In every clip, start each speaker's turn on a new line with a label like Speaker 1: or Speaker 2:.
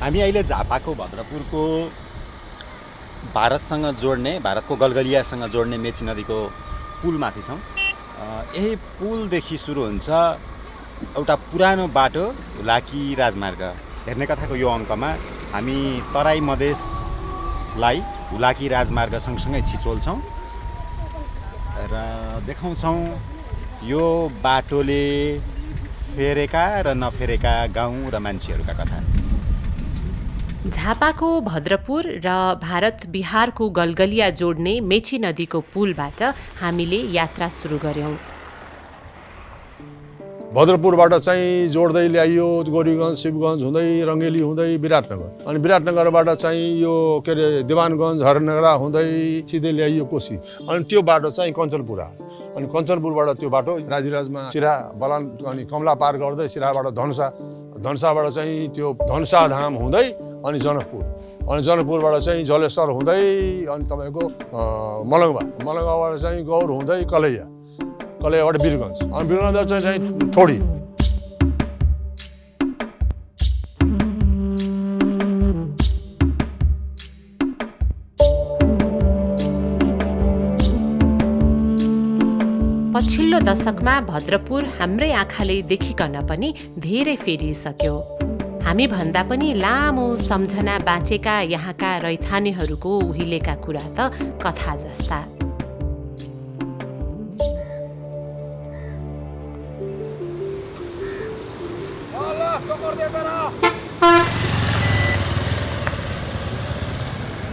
Speaker 1: हामी अहिले झापाको भद्रपुरको भारतसँग जोड्ने भारतको गलगलियासँग जोड्ने मेची नदीको पुलमाथि छौँ। यही पुलदेखि सुरु हुन्छ एउटा पुरानो बाटो हुलाकी राजमार्ग। हेर्ने कथाको यो अङ्कमा हामी तराई मधेसलाई हुलाकी राजमार्ग सँगसँगै छिचोल्छौँ र देखाउँछौँ यो बाटोले फेरेका र नफेरेका गाउँ र मान्छेहरूका कथा।
Speaker 2: झापाको भद्रपुर र भारत बिहारको गलगलिया जोड्ने मेची नदीको पुलबाट हामीले यात्रा सुरु गर्यौं।
Speaker 3: भद्रपुरबाट चाहिँ जोड्दै ल्याइयो गोरीगञ्ज शिवगञ्ज हुँदै रङ्गेली हुँदै विराटनगर, अनि विराटनगरबाट चाहिँ यो के अरे दिवानगञ्ज हरनगरा हुँदै सिधै ल्याइयो कोशी, अनि त्यो बाटो चाहिँ कञ्चनपुर आयो। अनि कञ्चनपुरबाट त्यो बाटो राजीराजमा सिरा बलान अनि कमला पार गर्दै सिराबाट धनुषा, धनुषाबाट चाहिँ त्यो धनुषा धाम हुँदै अनि जनकपुर, अनि जनकपुरबाट चाहिँ जलेश्वर हुँदै अनि तपाईँको मलङ्गवा, मलङ्गवाबाट चाहिँ गौर हुँदै कलैया, कलैयाबाट वीरगञ्ज, अनि वीरगञ्जबाट चाहिँ ठोडी।
Speaker 2: पछिल्लो दशकमा भद्रपुर हाम्रै आँखाले देखिकन पनि धेरै फेरिसक्यो। हामी भन्दा पनि लामो सम्झना बाँचेका यहाँका रैथानेहरूको उहिलेका कुरा त कथा जस्ता।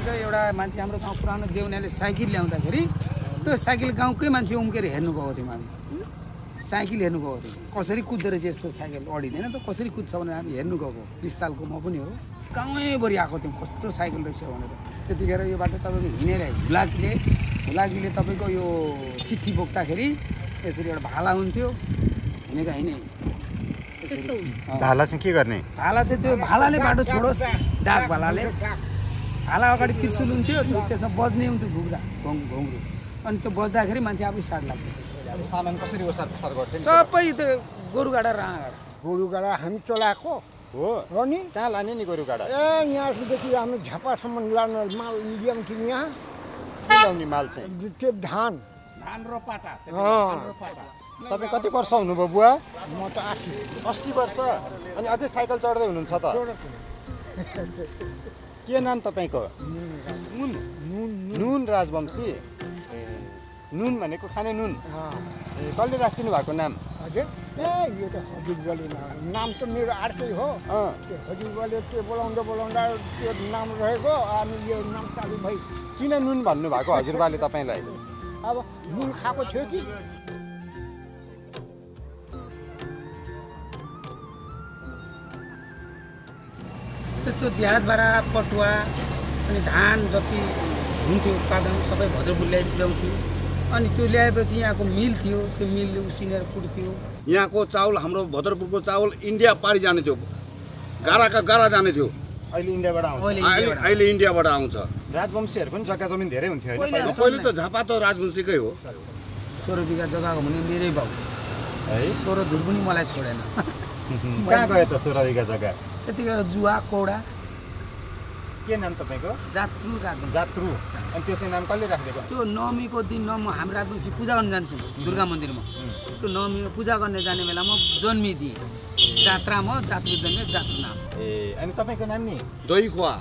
Speaker 4: एउटा मान्छे हाम्रो गाउँ पुरानो देउनाले साइकल ल्याउँदाखेरि त्यो साइकल गाउँकै मान्छे उम्केर हेर्नु गएको थियौँ। हामी साइकल हेर्नु गएको थियौँ, कसरी कुद्दो रहेछ यस्तो साइकल अडिँदैन त, कसरी कुद्छ भनेर हामी हेर्नु गएको। 20 सालको म पनि हो, गाउँैभरि आएको थियौँ कस्तो साइकल रहेछ भनेर। त्यतिखेर यो बाटो तपाईँको हिँडेर हुलाकीले तपाईँको यो चिठी बोक्दाखेरि यसरी एउटा भाला हुन्थ्यो, हिँडेका हिँडे।
Speaker 1: भाला चाहिँ के गर्ने?
Speaker 4: भाला चाहिँ त्यो भालाले बाटो छोडोस्, डाक भालाले। भाला अगाडि त्रिशुल हुन्थ्यो, त्यसमा बज्ने हुन्थ्यो घुग्रा घुङ्रु, अनि त्यो बज्दाखेरि मान्छे आफै स्टार्ट लाग्थ्यो।
Speaker 5: सामान कसरी ओसार पसार गर्थ्यो?
Speaker 4: सबै त्यो गोरुगाडा राँगाडा।
Speaker 6: गोरुगाडा हामी चलाएको
Speaker 5: हो नि। कहाँ लाने नि गोरुगाडा?
Speaker 6: यहाँदेखि हामी झापासम्म लानु माल ल्याउँ कि यहाँ
Speaker 5: ल्याउने माल चाहिँ
Speaker 6: त्यो धान
Speaker 4: र पाटा।
Speaker 5: तपाईँ कति वर्ष हुनुभयो बुवा?
Speaker 6: म त
Speaker 5: 80 वर्ष। अनि अझै साइकल चढ्दै हुनुहुन्छ त? के नाम तपाईँको? नुन राजवंशी। नुन भनेको खाने नुन। कसले राखिदिनु भएको नाम?
Speaker 6: हजुर यो त हजुरबाले नाम त मेरो अर्कै हो। त्यो हजुरबाले त्यो बोलाउँदा त्यो नाम रहेको, अनि यो नाम चालु भई।
Speaker 5: किन नुन भन्नुभएको हजुरबाले तपाईँलाई?
Speaker 6: अब नुन खाएको थियो कि।
Speaker 4: त्यस्तो देहातबाट पटुवा अनि धान जति हुन्थ्यो उत्पादन सबै भद्रपुर ल्याउँथ्यो। अनि त्यो ल्याएपछि यहाँको मिल थियो, त्यो मिलले उसिनेर कुट्थ्यो।
Speaker 7: यहाँको चाउल, हाम्रो भद्रपुरको चाउल इन्डिया पारी जाने थियो, गाडाका गाडा जाने थियो।
Speaker 5: अहिले इन्डियाबाट आउँछ।
Speaker 7: अहिले इन्डियाबाट आउँछ।
Speaker 5: राजवंशीहरूको पनि जग्गा जमिन धेरै हुन्थ्यो होइन?
Speaker 7: पहिले त झापा त राजवंशीकै हो।
Speaker 4: 16 बिघा जग्गा हो भने मेरै बाउ
Speaker 5: है।
Speaker 4: 16 धुर पनि मलाई छोडेन।
Speaker 5: कहाँ गयो त 16 बिघा जग्गा?
Speaker 4: त्यतिखेर जुवा कौडा।
Speaker 5: के नाम तपाईँको?
Speaker 4: जात्रु राजवंशी।
Speaker 5: जात्रु। अनि त्यो चाहिँ नाम कसले राखिदिएको?
Speaker 4: त्यो नवमीको दिन हामी राजवंशी पूजा गर्न जान्छौँ दुर्गा मन्दिरमा। त्यो नवमी पूजा गर्ने जाने बेलामा जन्मिदिए जात्रामा जात्रु जन्मे जात्रु नाम।
Speaker 5: अनि तपाईँको नाम नि?
Speaker 7: दही खुवा।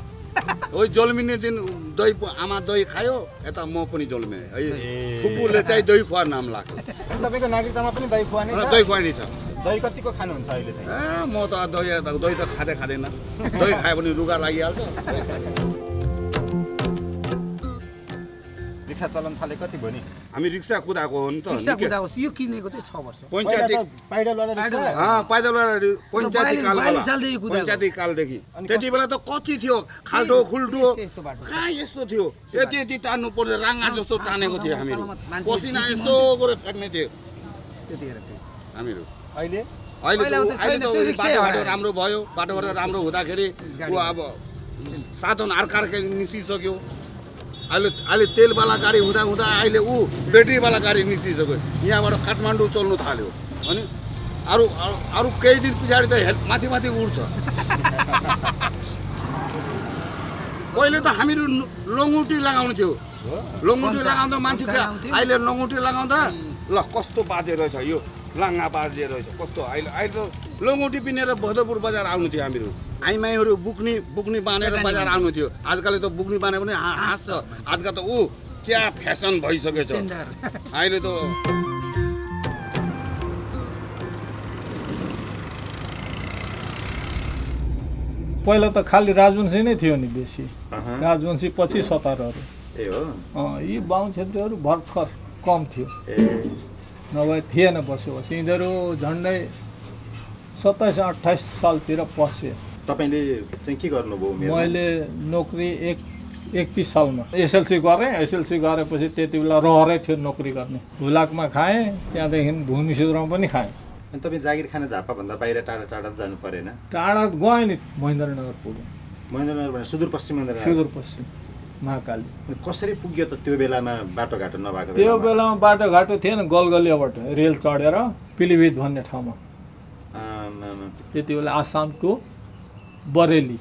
Speaker 7: ओ जन्मिने दिन दही आमा दही खायो, यता म पनि जन्मे है। फुपूले चाहिँ दही खुवा नाम लाग्छ।
Speaker 5: अनि तपाईँको नागरिकतामा पनि दही खुवा नै छ?
Speaker 7: दही खुवा नै छ।
Speaker 5: दही कतिको खानुहुन्छ अहिले चाहिँ?
Speaker 7: म त दही त खाँदैन। दही खायो भने रुगा लागिहाल्छ।
Speaker 5: रिक्सा चलाउन थाले कति भयो नि?
Speaker 7: हामी रिक्सा कुदाएको हो नि त।
Speaker 4: रिक्सा कुदाएको यो किनेको चाहिँ 6 वर्ष।
Speaker 7: पञ्चायती कालदेखि। त्यति बेला त कति थियो, खाल्टो खुल्टो कहाँ यस्तो थियो। यति तान्नु पर्ने राङ्गा जस्तो तानेको थियो हामीहरू। पसिना यसो गरेर फ्याँक्ने थियो
Speaker 4: त्यतिखेर
Speaker 7: हामीहरू।
Speaker 5: अहिले
Speaker 7: बाटो राम्रो भयो। बाटोबाट राम्रो हुँदाखेरि अब साधन अर्कै निस्किसक्यो। अहिले तेलवाला गाडी हुँदा अहिले ब्याट्रीवाला गाडी निस्किसक्यो। यहाँबाट काठमाडौँ चल्नु थाल्यो। अनि अरू केही दिन पछाडि त माथि उड्छ। पहिले त हामीहरू लङ्गुटी लगाउँथ्यो लङ्गुटी लगाउँदा मान्छे थियो अहिले लङ्गुटी लगाउँदा ल कस्तो बाजे रहेछ यो लाङ्गा बाजे रहेछ कस्तो अहिले त लङ्गुटी पिनेर भदरपुर बजार आउनु थियो हामीहरू आइमाईहरू बुक्नी बाँधेर बजार आउनु थियो आजकल त बुक्नी बाँधे पनि हाँस्छ आजकल त क्या फेसन भइसकेछ अहिले त
Speaker 8: पहिला त खालि राजवंशी नै थियो नि बेसी राजवंशी पछि सतारहरू यी बाहुन क्षेत्रीहरू भर्खर कम थियो नभए थिएन बसोबास यिनीहरू झन्डै 27-28 सालतिर पसे
Speaker 1: तपाईँले चाहिँ के गर्नुभयो
Speaker 8: मैले नोकरी 31 सालमा एसएलसी गरेँ एसएलसी गरेपछि त्यति बेला रहरै थियो नोकरी गर्ने हुलाकमा खाएँ त्यहाँदेखि भूमिसुद्रमा पनि खाएँ
Speaker 1: अनि तपाईँ जागिर खान झापाभन्दा बाहिर टाढा टाढा जानु परेन
Speaker 8: टाढा गएँ नि महेन्द्रनगर पुग्यो
Speaker 1: महेन्द्रनगरबाट सुदूरपश्चिम
Speaker 8: सुदूरपश्चिम महाकाली
Speaker 1: कसरी पुग्यो त त्यो बेलामा बाटोघाटो नभएको
Speaker 8: त्यो बेलामा बाटोघाटो थिएन गलगलियाबाट रेल चढेर पिलिभित भन्ने ठाउँमा त्यति बेला आसाम टु बरेली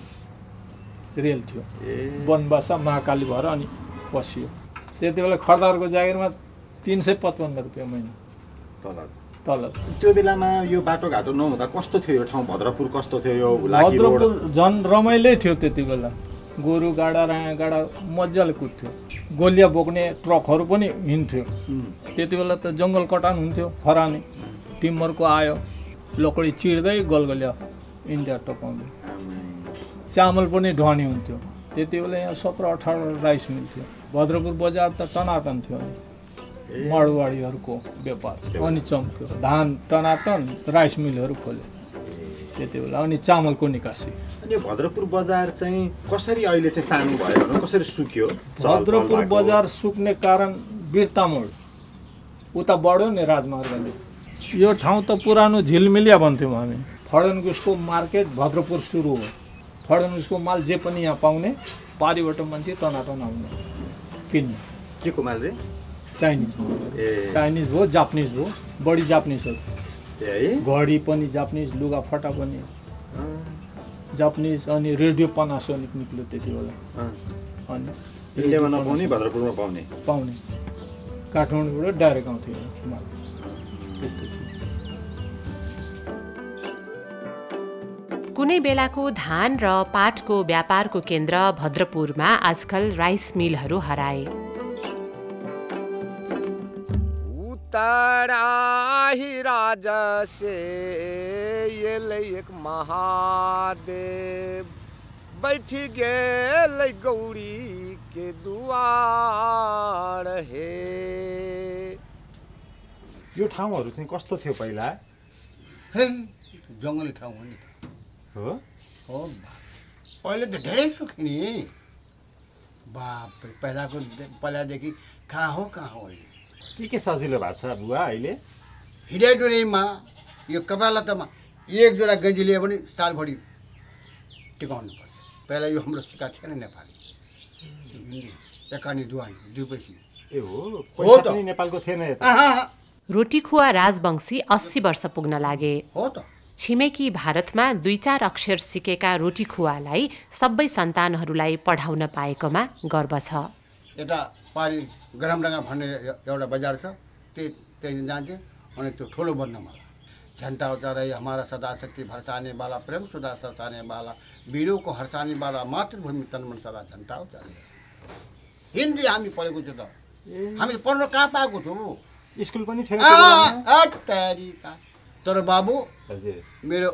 Speaker 8: रेल थियो बनबासा महाकाली भएर अनि पसियो त्यति बेला खरदारको जागिरमा 355 रुपियाँ महिना तल
Speaker 1: त्यो बेलामा यो बाटोघाटो नहुँदा कस्तो थियो यो ठाउँ भद्रपुर कस्तो थियो यो हुलाकी रोड
Speaker 8: भद्रपुर झन् रमाइलै थियो त्यति बेला गोरु गाडा राया गाडा मजाले कुद्थ्यो गोलिया बोक्ने ट्रकहरू पनि हिँड्थ्यो त्यति बेला त जङ्गल कटान हुन्थ्यो फरानी टिम्बरको आयो लकडी चिर्दै गलगलिया इन्डिया टपाउँदै चामल पनि ढुवानी हुन्थ्यो त्यति बेला यहाँ 17-18 राइस मिल थियो भद्रपुर बजार त टनाटन थियो नि माडवाडीहरूको व्यापार अनि चम्क्यो धान टनाटन राइस मिलहरू खोल्यो त्यति बेला अनि चामलको निकासी
Speaker 1: अनि भद्रपुर बजार चाहिँ कसरी अहिले चाहिँ सानो भयो भने कसरी सुक्यो
Speaker 8: भद्रपुर बजार सुक्ने कारण बिर्तामोड उता बढ्यो नि राजमार्गले यो ठाउँ त पुरानो झिलमिलिया भन्थ्यौँ हामी फडनकुसको मार्केट भद्रपुर सुरु हो फडनकुसको माल जे पनि यहाँ पाउने पारीबाट मान्छे टनाटन आउने किन्ने
Speaker 1: के को माल रे
Speaker 8: चाइनिज भयो जापानिज भयो बढी जापानिजहरू घडी पनि जापानिज लुगाफटा पनि जापानिज अनि रेडियो पानासोनिक निक्ल्यो त्यति बेला अनि
Speaker 1: इन्डियामा नपाउने भद्रपुरमा पाउने
Speaker 8: काठमाडौँबाट डाइरेक्ट आउँथ्यो त्यस्तो थियो
Speaker 2: कुनै बेलाको धान र पाटको व्यापारको केन्द्र भद्रपुरमा आजकल राइस मिलहरू हराए
Speaker 6: तराही राजा से ये एक महादेव बैठी गेल गौरी के दुआर हे
Speaker 1: यो ठाउँहरू चाहिँ कस्तो थियो पहिला
Speaker 5: जङ्गली ठाउँ हो नि
Speaker 1: हो
Speaker 5: पहिले त धेरै सुख्यो नि बाप पहिलादेखि कहाँ हो अहिले
Speaker 1: के सजिलो भएको छ बुवा अहिले
Speaker 5: हिँडाइडुँडैमा यो कपडा लत्तामा एक जोडा गन्जी लियो भने सालभरि टिकाउनु पर्छ पहिला यो हाम्रो सिक्का थिएन नेपाली एकानी दुवानी दुई पैसा
Speaker 1: ए हो पैसा पनि नेपालको थिएन यता
Speaker 2: रोटीखुवा राजवंशी 80 वर्ष पुग्न लागे
Speaker 5: हो त
Speaker 2: छिमेकी भारतमा 2-4 अक्षर सिकेका रोटीखुवालाई सबै सन्तानहरूलाई पढाउन पाएकोमा गर्व छ
Speaker 5: यता पारी गरमडङ्गा भन्ने एउटा बजार छ त्यही जान्थ्यो अनि त्यो ठुलो वर्णमाला झन्टा उतारै हमारा सदा शक्ति भरसाने वाला प्रेम सुधा सरसाने वाला वीरों को हर्षाने वाला मातृभूमि तन मन सदा झन्टा उतारे हिन्दी हामी पढेको छु त हामी पढ्न कहाँ पाएको छौँ
Speaker 1: स्कुल पनि थिएन
Speaker 5: तर बाबु
Speaker 1: हजुर
Speaker 5: मेरो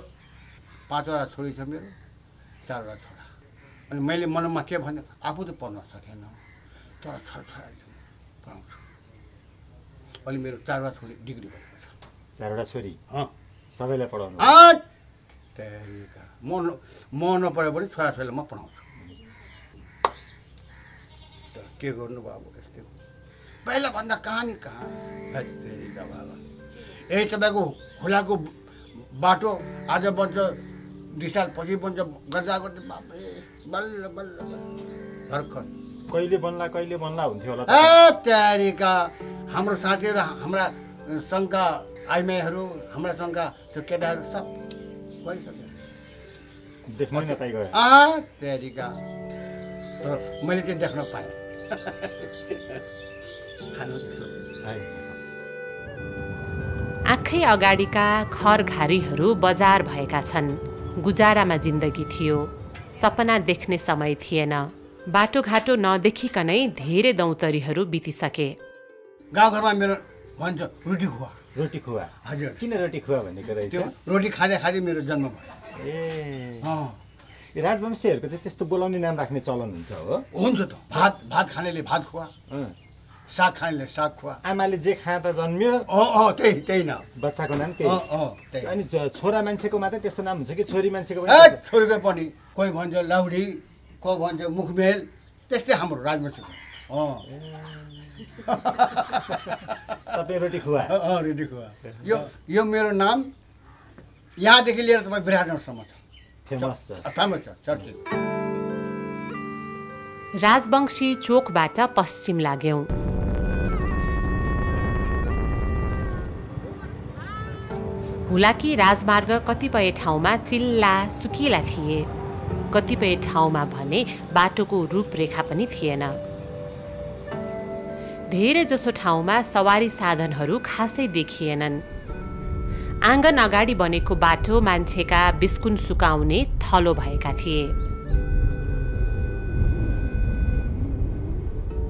Speaker 5: 5वटा छोरी छ मेरो 4वटा छोरा अनि मैले मनमा के भने आफू त पढ्न सकेन तर छोराछोरीले पढाउँछु अनि मेरो 4वटा छोरी डिग्री गरेको छ
Speaker 1: 4वटा छोरी सबैलाई पढाउनु
Speaker 5: तरिका म नपढे पनि छोराछोरीलाई म पढाउँछु तर के गर्नु बाबु यस्तै पहिला भन्दा कहानी कहाँ तरिका बाबा यही तपाईँको खोलाको बाटो आज बन्छ 2 साल पछि बन्छ गर्दा गर्दै बाबे बल्ल बल्ल भर्खर
Speaker 1: कहिले बन्ला हुन्थ्यो होला
Speaker 5: तयारीका हाम्रो साथीहरू हाम्रा सङ्घका आइमाईहरू हाम्रा सङ्घका त्यो केटाहरू सब गइसक्यो
Speaker 1: देख्नै नपाइ गयो
Speaker 5: तयारीका तर मैले चाहिँ देख्न पाएँ। खानु त्यसो।
Speaker 2: आँखै अगाडिका खरघारीहरू बजार भएका छन्। गुजारामा जिन्दगी थियो, सपना देख्ने समय थिएन। बाटोघाटो नदेखिकनै धेरै दौतरीहरू बितिसके।
Speaker 5: गाउँघरमा मेरो भन्छ रोटी खुवा।
Speaker 1: रोटी खुवा?
Speaker 5: हजुर।
Speaker 1: किन रोटी खुवा भनेको रहेछ?
Speaker 5: त्यो रोटी खाँदै खाँदै मेरो जन्म भयो।
Speaker 1: राजवंशीहरूको चाहिँ त्यस्तो बोलाउने नाम राख्ने चलन हुन्छ हो?
Speaker 5: हुन्छ त। भात खानेले भात खुवा, साग खानेले साग खुवा।
Speaker 1: आमाले जे खाँदा जन्मियो
Speaker 5: त्यही न।
Speaker 1: बच्चाको नाम त्यही। अनि छोरा मान्छेको मात्रै त्यस्तो नाम हुन्छ कि छोरी मान्छेको पनि?
Speaker 5: छोरीको पनि कोही भन्छ लाउडी, कोही भन्छ मुखमेल, त्यस्तै हाम्रो राजवंशीको।
Speaker 1: तपाईँ रोटी खुवा?
Speaker 5: रोटी खुवा। यो मेरो नाम यहाँदेखि लिएर तपाईँ विराटनगरसम्म छ।
Speaker 1: फेमस छ,
Speaker 5: चर्चित।
Speaker 2: राजवंशी चोकबाट पश्चिम लाग्यौं। हुलाकी राजमार्ग कतिपय ठाउँमा चिल्ला सुकिला थिए, कतिपय ठाउँमा भने बाटोको रूपरेखा पनि थिएन। धेरै जसो ठाउँमा सवारी साधनहरू खासै देखिएनन्। आँगन अगाडि बनेको बाटो मान्छेका बिस्कुन सुकाउने थलो भएका थिए।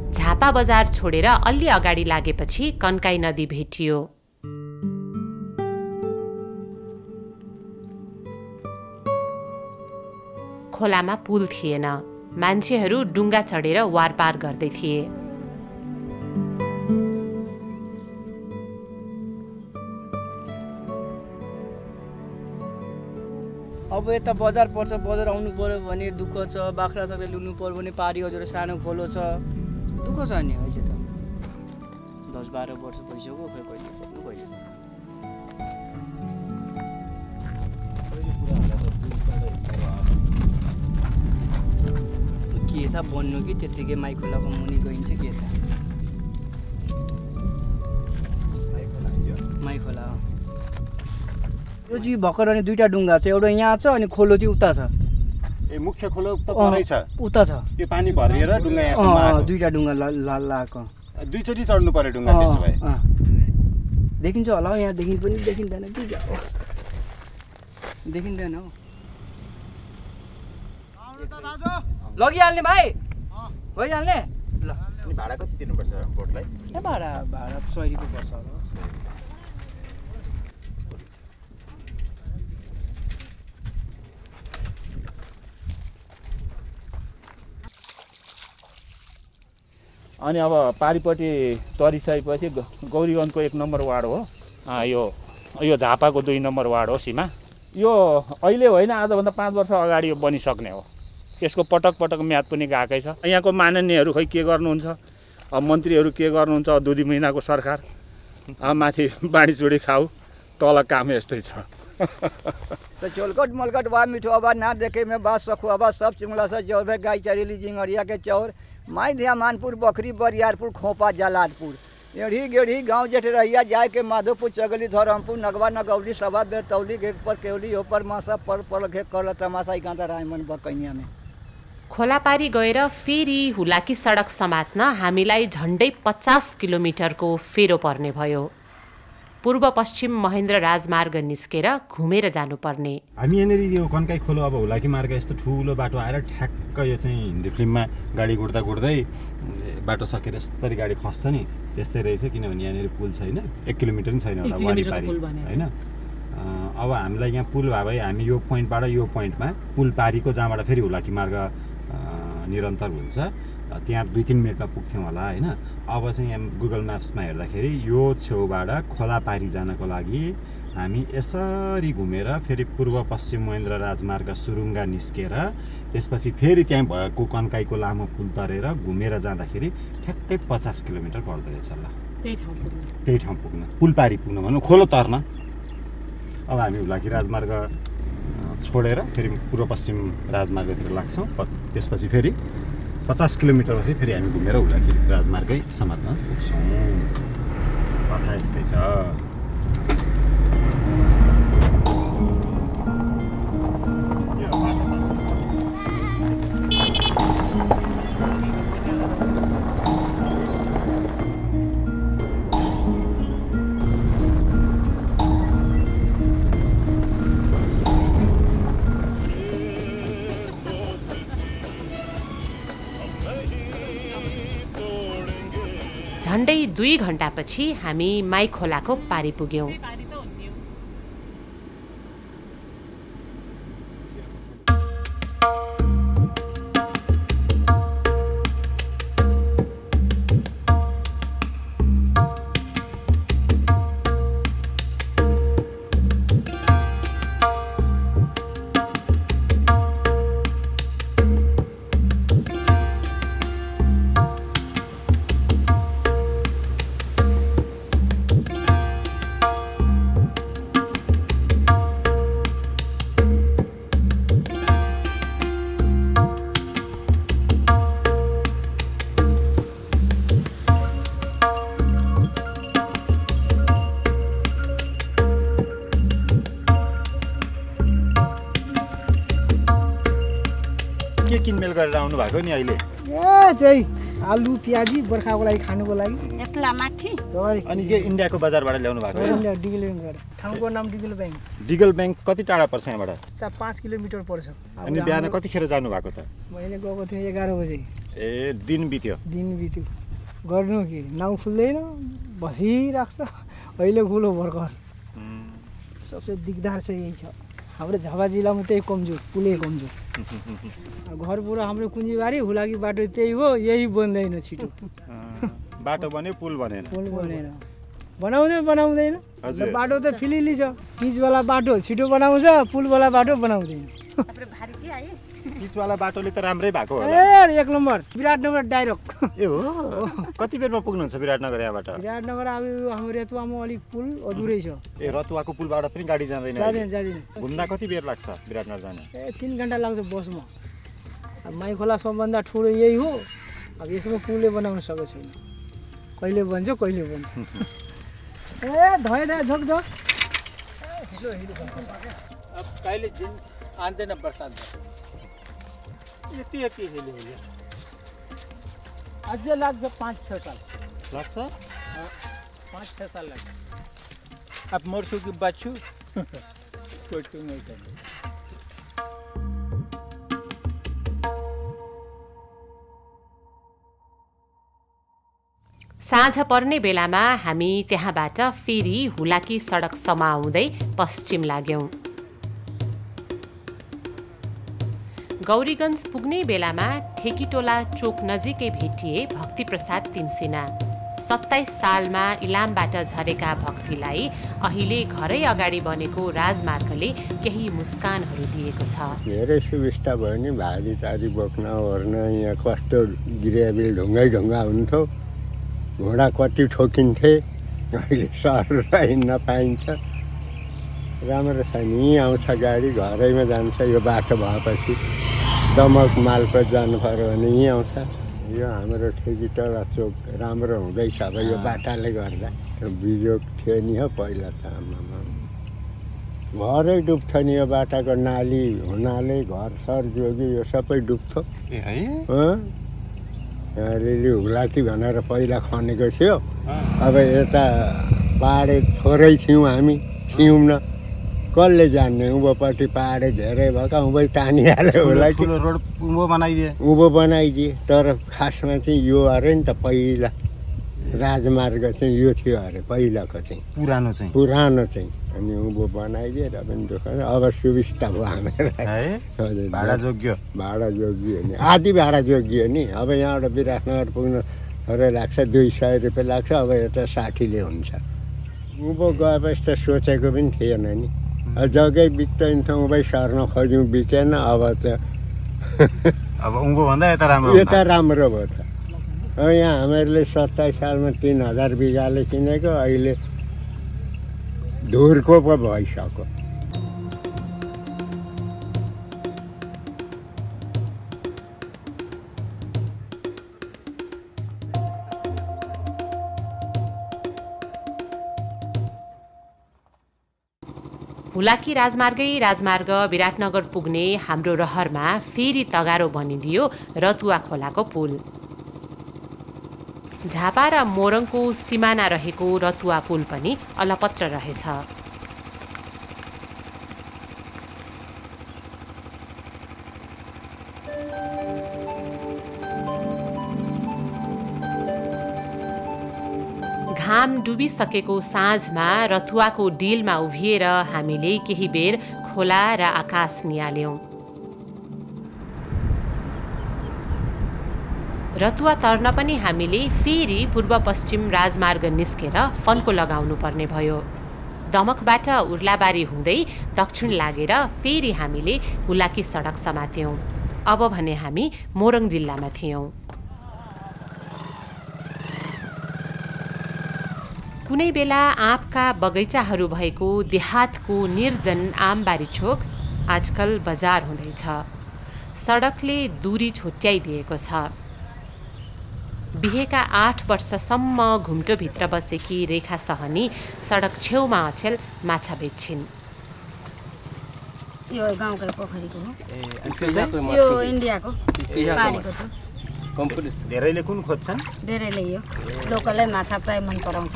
Speaker 2: झापा बजार छोडेर अलि अगाडि लागेपछि कन्काई नदी भेटियो। खोलामा पुल थिएन, मान्छेहरू डुङ्गा चढेर वारपार गर्दै थिए।
Speaker 9: अब यता बजार पर्छ, बजार आउनु पर्यो भने दुःख छ, बाख्रा साख्रा ल्याउनु पर्यो भने पारी हजुर सानो खोलो छ, दुःख छ नि अहिले त। 10-12 वर्ष भइसक्यो, खै कहिले सक्नु कहिले। के थाहा बन्नु कि त्यत्तिकै माई खोलाको मुनि गइन्छ के थाहा। माई खोला यो जी भर्खर अनि दुईटा डुङ्गा छ, एउटा यहाँ छ अनि खोलो चाहिँ उता छ।
Speaker 1: ए मुख्य खोलो उता परै छ?
Speaker 9: उता छ।
Speaker 1: यो पानी भरिएर डुङ्गा यहाँसम्म आएको?
Speaker 9: दुईटा डुङ्गा लाएको।
Speaker 1: दुईचोटि चढ्नु पर्यो डुङ्गा त्यसो भए?
Speaker 9: देखिन्छ होला हौ, यहाँदेखि पनि देखिँदैन कि देखिँदैन हौ। लगिहाल्ने भाइ, भइहाल्ने ल।
Speaker 1: अनि भाडा कति दिनुपर्छ बोटलाई?
Speaker 9: भाडा 100 रुपियाँ पर्छ होला।
Speaker 10: अनि अब पारिपट्टि तरिसकेपछि गौरीगञ्जको 1 नम्बर वार्ड हो यो झापाको 2 नम्बर वार्ड हो सीमा। यो अहिले होइन, आजभन्दा 5 वर्ष अगाडि यो बनिसक्ने हो। यसको पटक पटक म्याद पनि गएकै छ। यहाँको माननीयहरू खै के गर्नुहुन्छ, अब मन्त्रीहरू के गर्नुहुन्छ, 2 महिनाको सरकार, अब माथि बाँडीचुडी खाऊ, तल काम यस्तै छ।
Speaker 6: तो चोलकट मलकट बा मिठो बा ना देखे में बात सखुआ बा सब चिंगला से जोर है गाय चरेली जिंगरिया के चौर माई धिया मानपुर बखरी बरियारपुर खोपा जलादपुर एढ़ी गेढ़ी गांव जेठ रहिया जाए के माधोपुर चगली धरमपुर नगवा नगौली सभा बेरतौली घेक पर केवली ऊपर मासा पर घेक कर तमाशा गाँदा रायमन बकैया में।
Speaker 2: खोलापारी गएर फेरि हुलाकी सडक समात्न हामीलाई झन्डै 50 किलोमिटरको फेरो पर्ने भयो। पूर्व पश्चिम महेन्द्र राजमार्ग निस्केर घुमेर जानुपर्ने।
Speaker 1: हामी यहाँनिर यो कन्काई खोलो अब हुलाकी मार्ग यस्तो ठुलो बाटो आएर ठ्याक्क यो चाहिँ हिन्दी फिल्ममा गाडी गुड्दै बाटो सकेर यस्तरी गाडी खस्छ नि त्यस्तै रहेछ। किनभने यहाँनिर पुल छैन, 1 किलोमिटर पनि छैन होला वारिपारी होइन। अब हामीलाई यहाँ पुल भए हामी यो पोइन्टबाट यो पोइन्टमा पुल पारीको जहाँबाट फेरि हुलाकी मार्ग निरन्तर हुन्छ त्यहाँ 2-3 मिनटमा पुग्थ्यौँ होला होइन। अब चाहिँ यहाँ गुगल म्याप्समा हेर्दाखेरि यो छेउबाट खोलापारी जानको लागि हामी यसरी घुमेर फेरि पूर्व पश्चिम महेन्द्र राजमार्ग सुरुङ्गा निस्केर त्यसपछि फेरि त्यहाँ भएको कन्काईको लामो पुल तरेर घुमेर जाँदाखेरि ठ्याक्कै 50 किलोमिटर पर्दो रहेछ ल। त्यही ठाउँ पुग्न, पुलपारी पुग्न भनौँ, खोलो तर्न। अब हामी हुलाकी राजमार्ग छोडेर फेरि पूर्व पश्चिम राजमार्गतिर लाग्छौँ। त्यसपछि फेरि 50 किलोमिटरपछि फेरि हामी घुमेर हुलाकी राजमार्गै समात्न पुग्छौँ। कथा यस्तै छ।
Speaker 2: 2 घण्टापछि हामी माई खोलाको पारी पुग्यौं।
Speaker 1: के किनमेल गरेर आउनु भएको नि अहिले?
Speaker 4: त्यही आलु प्याजी बर्खाको लागि खानुको लागि।
Speaker 11: एक्ला माथि।
Speaker 1: अनि के इन्डियाको बजारबाट ल्याउनु भएको हो?
Speaker 4: India Digal bank. ठाउँको नाम डिगल ब्याङ्क।
Speaker 1: डिगल ब्याङ्क कति टाढा पर्छ यहाँबाट?
Speaker 4: 5 किलोमिटर पर्छ।
Speaker 1: अनि बिहान कतिखेर जानु भएको त?
Speaker 4: मैले गएको थिएँ 11 बजे।
Speaker 1: ए दिन बित्यो।
Speaker 4: गर्नु के नाउ खुल्दैन बसिराख्छ। अहिले खुलो भर्खर। सबसे दिगदार चाहिँ यही छ। हाम्रो झापा जिल्लामा त्यही कमजोर, पुलै कमजोर। घरबाट हाम्रो कुञ्जीबारी हुलाकी बाटो त्यही हो, यही बन्दैन छिटो।
Speaker 1: बाटो बन्यो पुल बनेन।
Speaker 4: बनाउँदैन। बाटो त फिलिली छ। पिचवाला बाटो छिटो बनाउँछ, पुलवाला बाटो बनाउँदैन।
Speaker 1: पिचवाला बाटोले त राम्रै भएको होला।
Speaker 4: एक नम्बर विराटनगर डाइरेक्ट।
Speaker 1: ए हो कति बेरमा पुग्नुहुन्छ विराटनगर यहाँबाट?
Speaker 4: विराटनगर अब हाम्रो रतुवामा अलिक पुल अधुरै छ।
Speaker 1: ए रतुवाको पुलबाट पनि गाडी जाँदैन?
Speaker 4: जाँदैन।
Speaker 1: घुम्दा कति बेर लाग्छ विराटनगर जान?
Speaker 4: 3 घण्टा लाग्छ बसमा। अब माई खोला सबभन्दा ठुलो यही हो। अब यसमा पुलले बनाउन सकेको छैन। कहिले बन्छ कहिले बन्छ। धोइ झोक झोक।
Speaker 8: अब कहिले दिन आउँदैन बर्सात। यति हेली अझै लाग्छ 5-6 साल
Speaker 1: लाग्छ।
Speaker 8: 5-6 साल लाग्छ। अब मर्छु कि बच्छु कोही नहीं गर्छ।
Speaker 2: साँझ पर्ने बेलामा हामी त्यहाँबाट फेरि हुलाकी सडक समाउँदै पश्चिम लाग्यौं। गौरीगञ्ज पुग्ने बेलामा ठेकीटोला चोक नजिकै भेटिए भक्तिप्रसाद तिमसिना। 27 सालमा इलामबाट झरेका भक्तिलाई अहिले घरै अगाडि बनेको राजमार्गले केही मुस्कानहरू दिएको छ।
Speaker 12: धेरै सुविस्ता भयो नि, भारी तारी बोक्न ओर्न। यहाँ कस्तो ग्रेबिल ढुङ्गा हुन्थ्यो, घोडा कति ठोकिन्थे, अहिले सहरमा हिँड्न पाइन्छ। राम्रो छ नि, आउँछ गाडी घरैमा जान्छ। यो बाटो भएपछि दमक मालपोत जानु पर्यो भने यहीँ आउँछ। यो हाम्रो ठेकीटोला चोक राम्रो हुँदैछ अब यो बाटाले गर्दा। बिजोग थियो नि हो पहिला त। आमामा घरै डुब्थ्यो नि यो बाटाको नाली हुनाले, घर सर जोगी यो सबै डुब्थ्यो। अलिअलि हुलाकी भनेर पहिला खनेको थियो। अब यता पाहाडे थोरै थियौँ हामी, थियौँ न। कसले जान्ने, उँभोपट्टि पाहाडे धेरै भएका उँभै तानिहाल्यो होला कि
Speaker 1: रोड उँभो
Speaker 12: बनाइदिए। तर खासमा चाहिँ यो अरे नि त पहिला राजमार्ग चाहिँ यो थियो अरे पहिलाको चाहिँ
Speaker 1: पुरानो चाहिँ।
Speaker 12: अनि उँभो बनाइदिए र पनि दुःख। अब सुविस्ता भयो हामीलाई। भाडा जोग्यो नि, आधी भाडा जोगियो नि। अब यहाँबाट विराटनगर पुग्न थोरै लाग्छ, 200 रुपियाँ लाग्छ। अब यता 60ले हुन्छ। उँभो गएपछि त सोचेको पनि थिएन नि। जग्गै बित्दैन उँभै सर्न खोज्यौँ, बितेन। अब त
Speaker 1: अब उँभो भन्दा यता
Speaker 12: राम्रो भयो त। यहाँ हामीहरूले 27 सालमा 3000 बिगाले किनेको, अहिले धुरको पो भइसक्यो।
Speaker 2: हुलाकी राजमार्ग विराटनगर पुग्ने हाम्रो रहरमा फेरि तगारो बनिदियो रतुवा खोलाको पुल। झापा र मोरङको सिमाना रहेको रतुवा पुल पनि अलपत्र रहेछ। घाम डुबिसकेको साँझमा रथुवाको डिलमा उभिएर हामीले केही बेर खोला र आकाश निहाल्यौं। रतुवा तर्न पनि हामीले फेरि पूर्व पश्चिम राजमार्ग निस्केर फन्को लगाउनु पर्ने भयो। दमकबाट उर्लाबारी हुँदै दक्षिण लागेर फेरि हामीले हुलाकी सडक समात्यौं। अब भने हामी मोरङ जिल्लामा थियौं। कुनै बेला आँपका बगैँचाहरू भएको देहातको निर्जन आमबारी चोक आजकल बजार हुँदैछ। सडकले दूरी छुट्याइदिएको छ। बिहेका 8 वर्षसम्म घुम्टोभित्र बसेकी रेखा सहनी सडक छेउमा अछेल माछा बेच्छिन्।
Speaker 11: यो गाउँको पोखरीको हो, यो इन्डियाको पानीको थियो।
Speaker 1: धेरैले कुन खोज्छन्?
Speaker 11: धेरैले यो लोकलै माछा प्राय मन पराउँछ।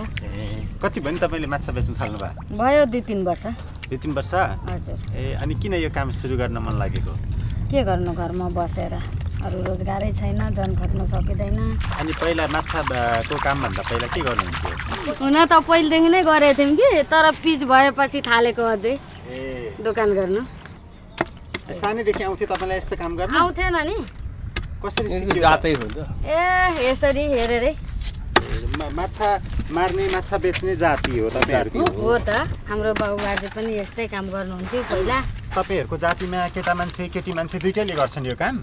Speaker 1: कति भयो तपाईँले माछा बेच्न थाल्नु भयो?
Speaker 11: भयो 2-3 वर्ष।
Speaker 1: 2-3 वर्ष?
Speaker 11: हजुर।
Speaker 1: अनि किन यो काम सुरु गर्न मन लागेको?
Speaker 11: के गर्नु, घरमा बसेर अरू रोजगारै छैन, जन खट्न सकिँदैन।
Speaker 1: अनि पहिला माछाको कामभन्दा पहिला के गर्नुहुन्थ्यो?
Speaker 11: हुन त पहिलेदेखि नै गरेको थियौँ कि, तर पिच भएपछि थालेको अझै दोकान गर्नु।
Speaker 1: सानैदेखि आउँथ्यो तपाईँलाई यस्तो काम गर्न?
Speaker 11: आउँथेन नि।
Speaker 1: कसरी सिक्यो?
Speaker 8: जातै हुन्छ।
Speaker 11: यसरी हेरेरै
Speaker 1: माछा मार्ने माछा बेच्ने जाति हो तपाईँहरूको?
Speaker 11: हो त, हाम्रो बाबुबाजे पनि यस्तै काम गर्नुहुन्थ्यो पहिला।
Speaker 1: तपाईँहरूको जातिमा केटा मान्छे केटी मान्छे दुइटैले गर्छन् यो काम?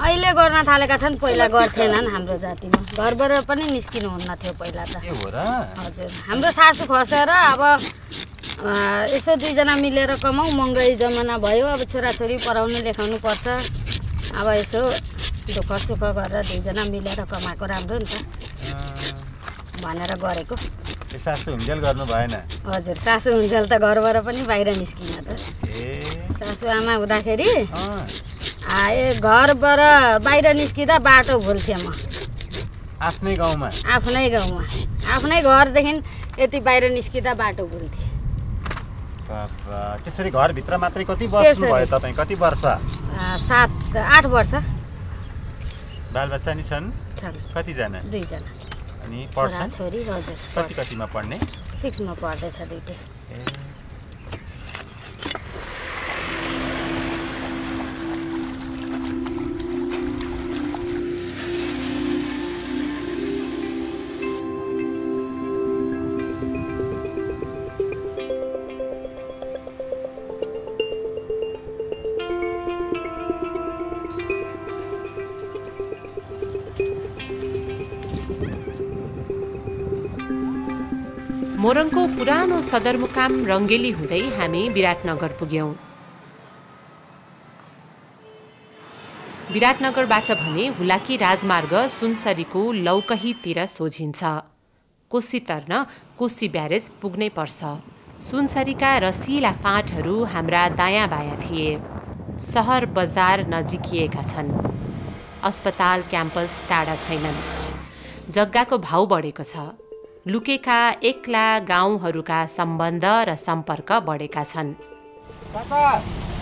Speaker 11: अहिले गर्न थालेका छन्, पहिला गर्थेनन् हाम्रो जातिमा। घरबाट पनि निस्किनु हुन्न थियो पहिला त।
Speaker 1: ए हो र?
Speaker 11: हजुर। हाम्रो सासु खसेर अब यसो 2 जना मिलेर कमाऊ, महँगाई जमाना भयो, अब छोराछोरी पढाउनु लेखाउनु पर्छ, अब यसो दुःख सुख गरेर 2 जना मिलेर कमाएको राम्रो नि त भनेर गरेको।
Speaker 1: सासु हुन्जेल गर्नु भएन?
Speaker 11: हजुर, सासु हुन्जेल त घरबाट पनि बाहिर निस्किन त। सासु आमा हुँदाखेरि घरबाट बाहिर निस्किँदा बाटो भुल्थेँ म।
Speaker 1: आफ्नै गाउँमा?
Speaker 11: आफ्नै गाउँमा, आफ्नै घरदेखि यति बाहिर निस्किँदा बाटो भुल्थेँ।
Speaker 1: त्यसरी घरभित्र मात्रै कति वर्ष भयो तपाईँ? कति वर्ष?
Speaker 11: 7-8 वर्ष।
Speaker 1: बालबच्चा नि छन्? कतिजना?
Speaker 11: 2 जना।
Speaker 1: अनि पढ्छन्?
Speaker 11: छोरी। हजुर।
Speaker 1: कतिमा पढ्ने?
Speaker 11: 6 मा पढ्दैछ दुईटै।
Speaker 2: मोरङको पुरानो सदरमुकाम रङ्गेली हुँदै हामी विराटनगर पुग्यौं। विराटनगरबाट भने हुलाकी राजमार्ग सुनसरीको लौकहीतिर सोझिन्छ। कोशी तर्न कोशी ब्यारेज पुग्नै पर्छ। सुनसरीका रसिला फाँटहरू हाम्रा दायाँ बायाँ थिए। सहर बजार नजिकिएका छन्। अस्पताल क्याम्पस टाढा छैनन्। जग्गाको भाउ बढेको छ। लुकेका एक्ला गाउँहरूका सम्बन्ध र सम्पर्क बढेका छन्।
Speaker 5: काका,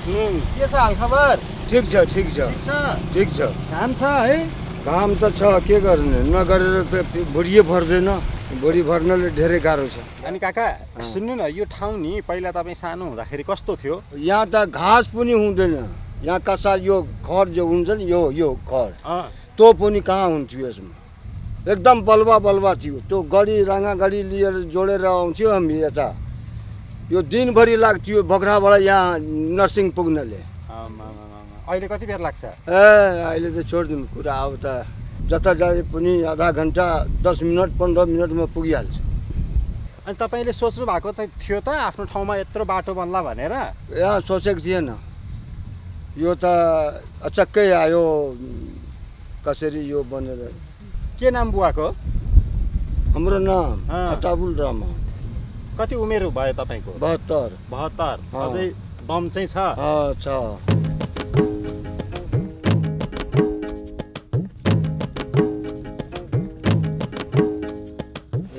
Speaker 5: के छ हालखबर?
Speaker 13: ठिक छ, ठिक छ, ठिक छ।
Speaker 5: काम छ है?
Speaker 13: काम त छ, के गर्ने, नगरेर त भुँडी भर्दैन। भुँडी भर्नले धेरै गाह्रो छ।
Speaker 1: अनि काका सुन्नु न, यो ठाउँ नि पहिला तपाईँ सानो हुँदाखेरि कस्तो थियो?
Speaker 13: यहाँ त घाँस पनि हुँदैन। यहाँ कसार यो खर जो हुन्छ नि, यो खर त्यो पनि कहाँ हुन्थ्यो यसमा। एकदम बलुवा थियो। त्यो गाडी राँगा गाडी लिएर जोडेर आउँथ्यो हामी यता। यो दिनभरि लाग्थ्यो बग्राबाट यहाँ नर्सिङ पुग्नले।
Speaker 1: अहिले कति बेर लाग्छ?
Speaker 13: अहिले त छोडिदिनु कुरा। अब त जता जाए पनि आधा घन्टा 10 मिनट 15 मिनटमा पुगिहाल्छ।
Speaker 1: अनि तपाईँले सोच्नु भएको त थियो त आफ्नो ठाउँमा यत्रो बाटो बन्ला भनेर?
Speaker 13: यहाँ सोचेको थिएन। यो त अचक्कै आयो। कसरी यो बनेर?
Speaker 1: के नाम बुवाको?
Speaker 13: हाम्रो नाम अताबुल रहमान।
Speaker 1: कति उमेर भयो तपाईँको? 72। अझै दम चाहिँ छ?
Speaker 13: छ।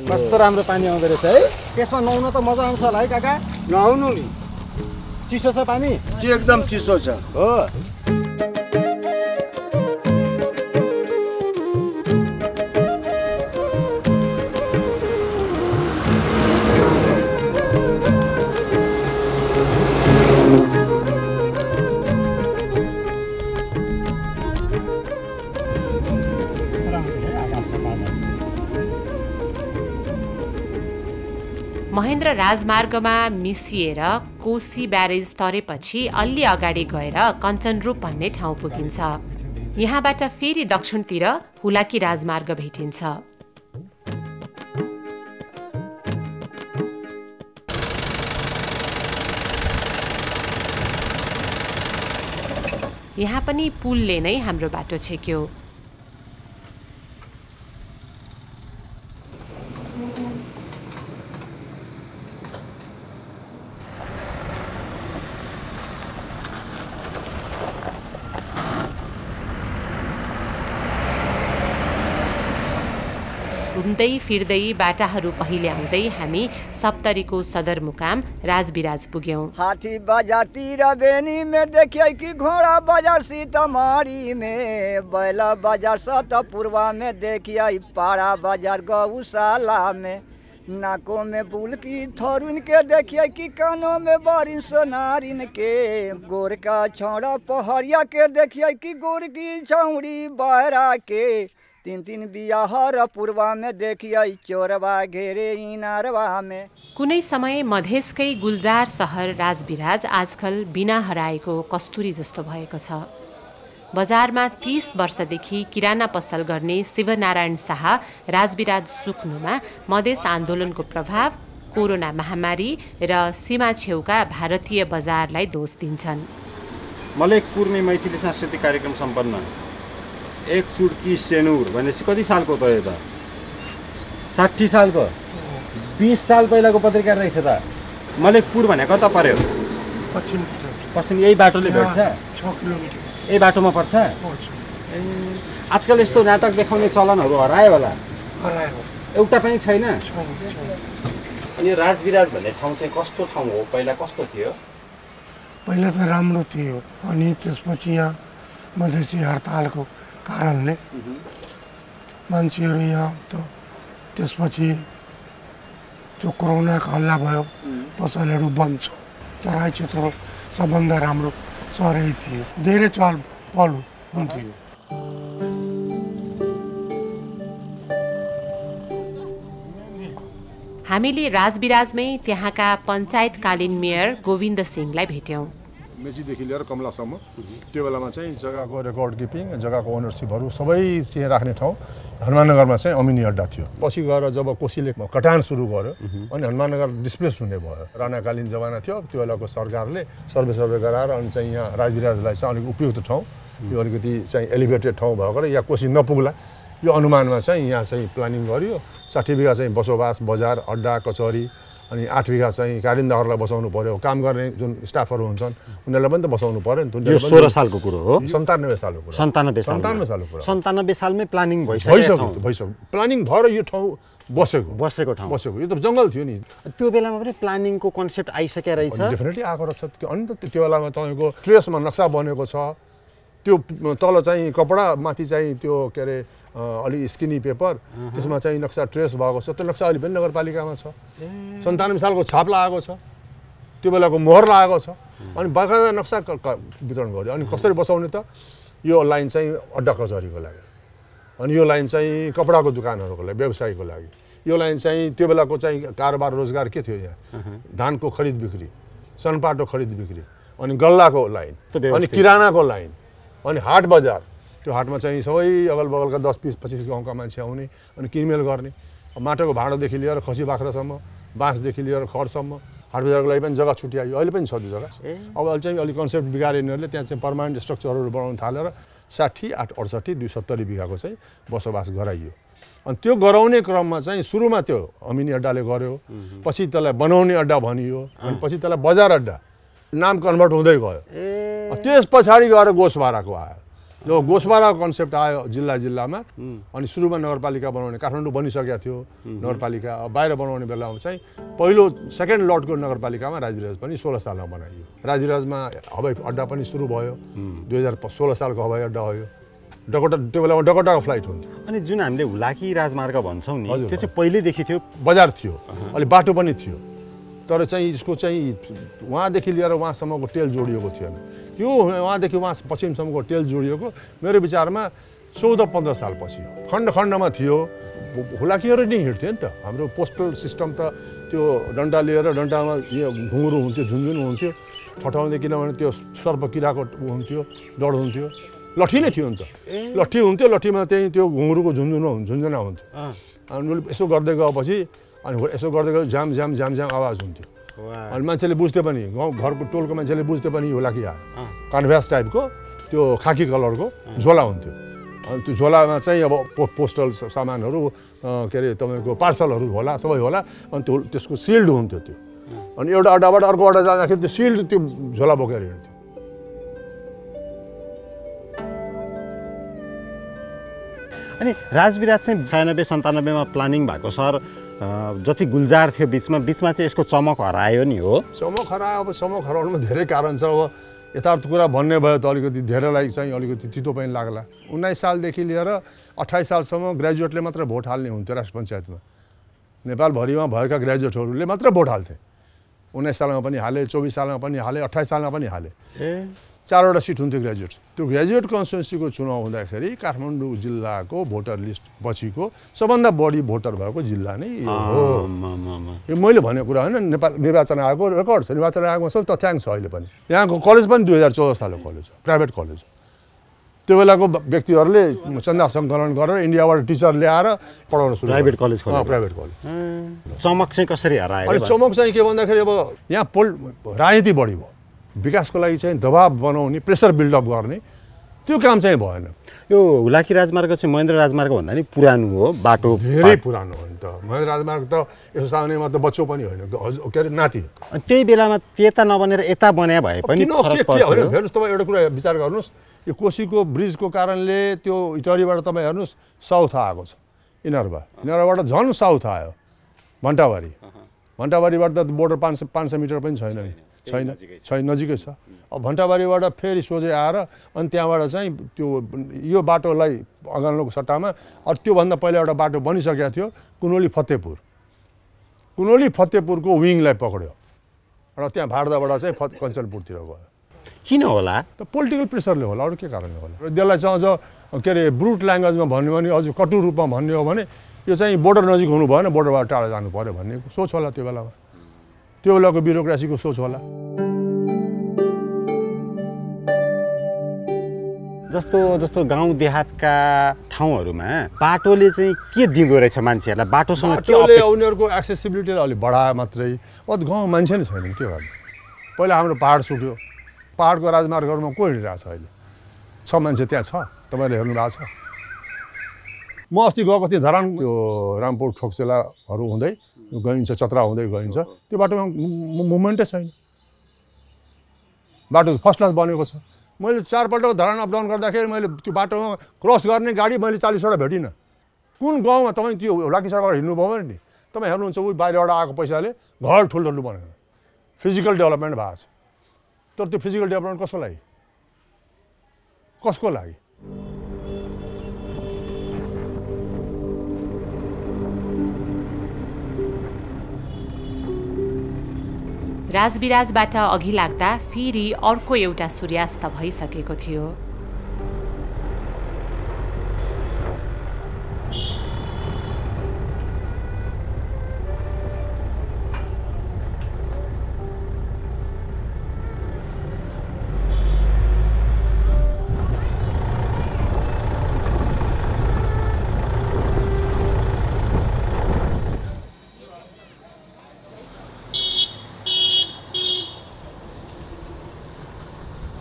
Speaker 1: कस्तो राम्रो पानी आउँदो रहेछ है। त्यसमा नुहाउन त मजा आउँछ होला है काका?
Speaker 13: नुहाउनु नि।
Speaker 1: चिसो छ पानी?
Speaker 13: एकदम चिसो छ।
Speaker 1: हो।
Speaker 2: महेन्द्र राजमार्गमा मिसिएर कोशी ब्यारेज तरेपछि अलि अगाडि गएर कञ्चनरूप भन्ने ठाउँ पुगिन्छ। यहाँबाट फेरि दक्षिणतिर हुलाकी राजमार्ग भेटिन्छ। यहाँ पनि पुलले नै हाम्रो बाटो छेक्यो। घुम्दै फिर्दै बाटाहरू पहिले आउँदै हामी सप्तरीको सदरमुकाम राजविराज पुग्यौं।
Speaker 6: हाथी बजारतिर बेनी में देखिए कि घोड़ा बाजार सीतामढ़ी में, बैला बाजार सतपुरवा में देखिए पाड़ा बाजार गौशाला में, नाकों में बुल की थरुन के देखिए कि कानों में बारिन सोनारिन के, गोर का छौड़ा पहड़िया के देखिए कि गोर की छौड़ी बहरा के, तीन तीन बियाहर पूर्वा में देखिए चोरवा घेरे इनारवा में।
Speaker 2: कुनै समय मधेसकै गुलजार सहर राजविराज आजकल बिना हराएको कस्तुरी जस्तो भएको छ। बजारमा 30 वर्षदेखि किराना पसल गर्ने शिवनारायण शाह राजविराज सुक्नुमा मधेस आन्दोलनको प्रभाव, कोरोना महामारी र सीमा छेउका भारतीय बजारलाई दोष दिन्छन्।
Speaker 1: मलेकपुर में मैथिली सांस्कृतिक कार्यक्रम सम्पन्न। एक चुडकी सेनुर भनेपछि कति सालको त यो त? 60 सालको, 20 साल पहिलाको पत्रिका रहेछ त। मलेकपुर भनेको कता पर्यो? पश्चिम यही बाटोले भेट्छ?
Speaker 14: 6 किलोमिटर
Speaker 1: यही बाटोमा पर्छ। आजकल यस्तो नाटक देखाउने चलनहरू हरायो होला? एउटा पनि छैन। अनि राजविराज भन्ने ठाउँ चाहिँ कस्तो ठाउँ हो? पहिला कस्तो थियो?
Speaker 14: पहिला त राम्रो थियो, अनि त्यसपछि यहाँ मधेसी हडतालको कारणले मान्छेहरू यहाँ त त्यसपछि त्यो कोरोनाको हल्ला भयो, पसलहरू बन्द छ। तराई क्षेत्र सबभन्दा राम्रो सहरै थियो, धेरै चहल पहल हुन्थ्यो।
Speaker 2: हामीले राजविराजमै त्यहाँका पञ्चायतकालीन मेयर गोविन्द सिंहलाई भेट्यौँ।
Speaker 3: मेचीदेखि लिएर कमलासम्म त्यो बेलामा चाहिँ जग्गाको रेकर्ड किपिङ, जग्गाको ओनरसिपहरू सबै चाहिँ राख्ने ठाउँ हनुमाननगरमा चाहिँ अमिनी अड्डा थियो। पछि गएर जब कोशीले कटान सुरु गर्यो अनि हनुमाननगर डिस्प्लेस हुने भयो। राणाकालीन जमाना थियो, त्यो बेलाको सरकारले सर्वे गराएर अनि चाहिँ यहाँ राजविराजलाई चाहिँ अलिक उपयुक्त ठाउँ, यो अलिकति चाहिँ एलिभेटेड ठाउँ भएर यहाँ कोशी नपुग्ला यो अनुमानमा चाहिँ यहाँ चाहिँ प्लानिङ गरियो। 60 बिघा चाहिँ बसोबास, बजार, अड्डा, कचहरी, अनि 8 बिघा चाहिँ कारिन्दाहरूलाई बसाउनु पर्यो। काम गर्ने जुन स्टाफहरू हुन्छन् उनीहरूलाई पनि त बसाउनु पर्यो नि।
Speaker 1: यो 16 सालको कुरो हो?
Speaker 3: 97 सालको कुरा।
Speaker 1: 97
Speaker 3: सालको कुरा।
Speaker 1: 97 सालमै प्लानिङ भइसक्यो।
Speaker 3: प्लानिङ भएर यो ठाउँ बसेको ठाउँ। यो त जङ्गल थियो नि।
Speaker 1: त्यो बेलामा पनि प्लानिङको कन्सेप्ट आइसकेको रहेछ।
Speaker 3: डेफिनेटली आएको रहेछ। अनि त त्यो बेलामा तपाईँको ट्रेसमा नक्सा बनेको छ। त्यो तल चाहिँ कपडा, माथि चाहिँ त्यो के अरे अलि स्किनी पेपर, त्यसमा चाहिँ नक्सा ट्रेस भएको छ। त्यो नक्सा अहिले पनि नगरपालिकामा छ। 97 सालको छाप लागेको छ, त्यो बेलाको मोहर लागेको छ। अनि बाकायदा नक्सा वितरण गर्यो। अनि कसरी बसाउने त? यो लाइन चाहिँ अड्डा कचहरीको लागि, अनि यो लाइन चाहिँ कपडाको दुकानहरूको लागि, व्यवसायको लागि, यो लाइन चाहिँ त्यो बेलाको चाहिँ कारोबार रोजगार के थियो यहाँ? धानको खरिद बिक्री, सनपाटो खरिद बिक्री, अनि गल्लाको लाइन, अनि किरानाको लाइन, अनि हाट बजार। त्यो हाटमा चाहिँ सबै अगल बगलका 10, 20, 25 गाउँका मान्छे आउने अनि किनमेल गर्ने। माटोको भाँडोदेखि लिएर खसी बाख्रासम्म, बाँसदेखि लिएर खरसम्म हाट बजारको लागि पनि जग्गा छुट्यायो। अहिले पनि छ त्यो जग्गा। अब अहिले चाहिँ अलिक कन्सेप्ट बिगारे यिनीहरूले, त्यहाँ चाहिँ पर्मानेन्ट स्ट्रक्चरहरू बनाउन थालेर 60, 8, 68, 270 बिघाको चाहिँ बसोबास गराइयो। अनि त्यो गराउने क्रममा चाहिँ सुरुमा त्यो अमिनी अड्डाले गर्यो, पछि त्यसलाई बनाउने अड्डा भनियो, अनि पछि त्यसलाई बजार अड्डा नाम कन्भर्ट हुँदै गयो। त्यस पछाडि गएर गोसबाराको आयो। जो गोसबाराको कन्सेप्ट आयो जिल्लामा, अनि सुरुमा नगरपालिका बनाउने काठमाडौँ बनिसकेको थियो नगरपालिका। बाहिर बनाउने बेलामा चाहिँ पहिलो सेकेन्ड लटको नगरपालिकामा राजविराज पनि 16 सालमा बनाइयो। राजविराजमा हवाई अड्डा पनि सुरु भयो। 2016 सालको हवाई अड्डा हो यो। डकोटा, त्यो बेलामा डकोटाको फ्लाइट हुन्थ्यो।
Speaker 1: अनि जुन हामीले हुलाकी राजमार्ग भन्छौँ नि, त्यो चाहिँ पहिल्यैदेखि थियो?
Speaker 3: बजार थियो, अलि बाटो पनि थियो, तर चाहिँ यसको चाहिँ वहाँदेखि लिएर वहाँसम्मको टेल जोडिएको थिएन। यो वहाँदेखि वहाँ पश्चिमसम्मको टेल जोडिएको मेरो विचारमा 14-15 साल पछि हो। खण्ड खण्डमा थियो, हुलाकीहरू नै हिँड्थ्यो नि त। हाम्रो पोस्टल सिस्टम त त्यो डन्डा लिएर डन्डामा यो घुङ्रो हुन्थ्यो, झुनझुन हुन्थ्यो, ठठाउँदै, किनभने त्यो सर्प किराको हुन्थ्यो, डर हुन्थ्यो। लट्ठी नै थियो नि त, लट्ठी हुन्थ्यो, लट्ठीमा चाहिँ त्यो घुङ्रोको झुन्झुना हुन्थ्यो। अनि यसो गर्दै गएपछि अनि यसो गर्दै गयो जाम जाम जाम जाम आवाज हुन्थ्यो। अनि मान्छेले बुझ्थ्यो पनि, गाउँ घरको टोलको मान्छेले बुझ्थ्यो पनि हुलाकी आयो। कानभ्यास टाइपको त्यो खाकी कलरको झोला हुन्थ्यो। अनि त्यो झोलामा चाहिँ अब पोस्टल सामानहरू के अरे तपाईँको पार्सलहरू होला, सबै होला। अनि त्यो त्यसको सिल्ड हुन्थ्यो त्यो। अनि एउटा अड्डाबाट अर्को अड्डा जाँदाखेरि त्यो सिल्ड त्यो झोला बोकेर हिँड्थ्यो।
Speaker 1: अनि राजविराज चाहिँ 96-97मा प्लानिङ भएको सर, जति गुल्जार थियो बिचमा चाहिँ यसको चमक हरायो नि हो।
Speaker 3: चमक हरायो, अब चमक हराउनुमा धेरै कारण छ। अब यथार्थ कुरा भन्ने भयो त अलिकति धेरैलाई चाहिँ अलिकति तितो पनि लाग्ला। 19 सालदेखि लिएर 28 सालसम्म ग्रेजुएटले मात्र भोट हाल्ने हुन्थ्यो राष्ट्र पञ्चायतमा। नेपालभरिमा भएका ग्रेजुएटहरूले मात्र भोट हाल्थे। 19 सालमा पनि हाले, 24 सालमा पनि हाले, 28 सालमा पनि हाले। 4वटा सिट हुन्थ्यो ग्रेजुएट। त्यो ग्रेजुएट कन्स्टिट्युन्सीको चुनाव हुँदाखेरि काठमाडौँ जिल्लाको भोटर लिस्ट पछिको सबभन्दा बढी भोटर भएको जिल्ला नै यो हो। यो मैले भनेको कुरा होइन, नेपाल निर्वाचन आयोगको रेकर्ड छ। निर्वाचन आयोगमा सब तथ्याङ्क छ अहिले पनि। यहाँको कलेज पनि 2014 सालको कलेज हो, प्राइभेट कलेज। त्यो बेलाको व्यक्तिहरूले चन्दा सङ्कलन गरेर इन्डियाबाट टिचर ल्याएर पढाउन सुरु।
Speaker 1: Private college
Speaker 3: private college.
Speaker 1: चमक चाहिँ कसरी हरायो?
Speaker 3: अनि चमक चाहिँ के भन्दाखेरि अब यहाँ राजनीति बढी भयो, विकासको लागि चाहिँ दबाब बनाउने, प्रेसर बिल्डअप गर्ने, त्यो काम चाहिँ भएन।
Speaker 1: यो हुलाकी राजमार्ग चाहिँ महेन्द्र राजमार्ग भन्दा नि पुरानो हो, बाटो
Speaker 3: धेरै पुरानो हो नि त। महेन्द्र राजमार्ग त यसो सामान्यमा त बच्चो पनि होइन, के अरे नाति।
Speaker 1: त्यही बेलामा त्यता नबनेर यता बनाए भए पनि
Speaker 3: हेर्नुहोस् तपाईँ एउटा कुरा विचार गर्नुहोस्, यो कोसीको ब्रिजको कारणले त्यो इटरीबाट तपाईँ हेर्नुहोस् साउथ आएको छ, इनरबाट झन् साउथ आयो भन्टाबारीबाट त बोर्डर 500 मिटर पनि छैन नि, छैन नजिकै छ। अब भन्टाबारीबाट फेरि सोझै आएर अनि त्यहाँबाट चाहिँ त्यो यो बाटोलाई अगाल्नुको सट्टामा अब त्योभन्दा पहिला एउटा बाटो बनिसकेको थियो, कुनोली फतेपुरको विङलाई पक्ड्यो र त्यहाँ भाडदाबाट चाहिँ कञ्चनपुरतिर गयो।
Speaker 1: किन होला?
Speaker 3: त पोलिटिकल प्रेसरले होला, अरू के कारणले होला? र त्यसलाई चाहिँ अझ के अरे ब्रुट ल्याङ्ग्वेजमा भन्यो भने, अझ कटु रूपमा भन्ने हो भने यो चाहिँ बोर्डर नजिक हुनु भएन, बोर्डरबाट टाढा जानु पऱ्यो भन्ने सोच होला त्यो बेलामा। त्यो बेलाको ब्युरोक्रेसीको सोच होला।
Speaker 1: जस्तो गाउँ देहातका ठाउँहरूमा बाटोले चाहिँ के दिँदो रहेछ मान्छेहरूलाई? बाटोसँग के
Speaker 3: उनीहरूको एक्सेसिबिलिटीलाई अलिक बढायो मात्रै। अब गाउँ मान्छे नै छैन, के गर्ने? पहिला हाम्रो पाहाड सुक्यो, पाहाडको राजमार्गहरूमा को हिँडिरहेको छ अहिले? 6 मान्छे त्यहाँ छ, तपाईँले हेर्नु भएको छ? म अस्ति गएको थिएँ धरान, त्यो रामपुर ठोक्सेलाहरू हुँदै गइन्छ, चत्रा हुँदै गइन्छ, त्यो बाटोमा मुभमेन्टै छैन। बाटो फर्स्ट क्लास बनेको छ। मैले 4 पल्ट धरान अपडाउन गर्दाखेरि मैले त्यो बाटोमा क्रस गर्ने गाडी मैले 40वटा भेटिनँ। कुन गाउँमा तपाईँ त्यो हुलाकी सडकबाट हिँड्नुभयो भने नि तपाईँ हेर्नुहुन्छ उही बाहिरबाट आएको पैसाले घर ठुल्ठुलो बनेर फिजिकल डेभलपमेन्ट भएको छ। तर त्यो फिजिकल डेभलपमेन्ट कसको लागि?
Speaker 2: राजविराजबाट अघि लाग्दा फेरि अर्को एउटा सूर्यास्त भइसकेको थियो।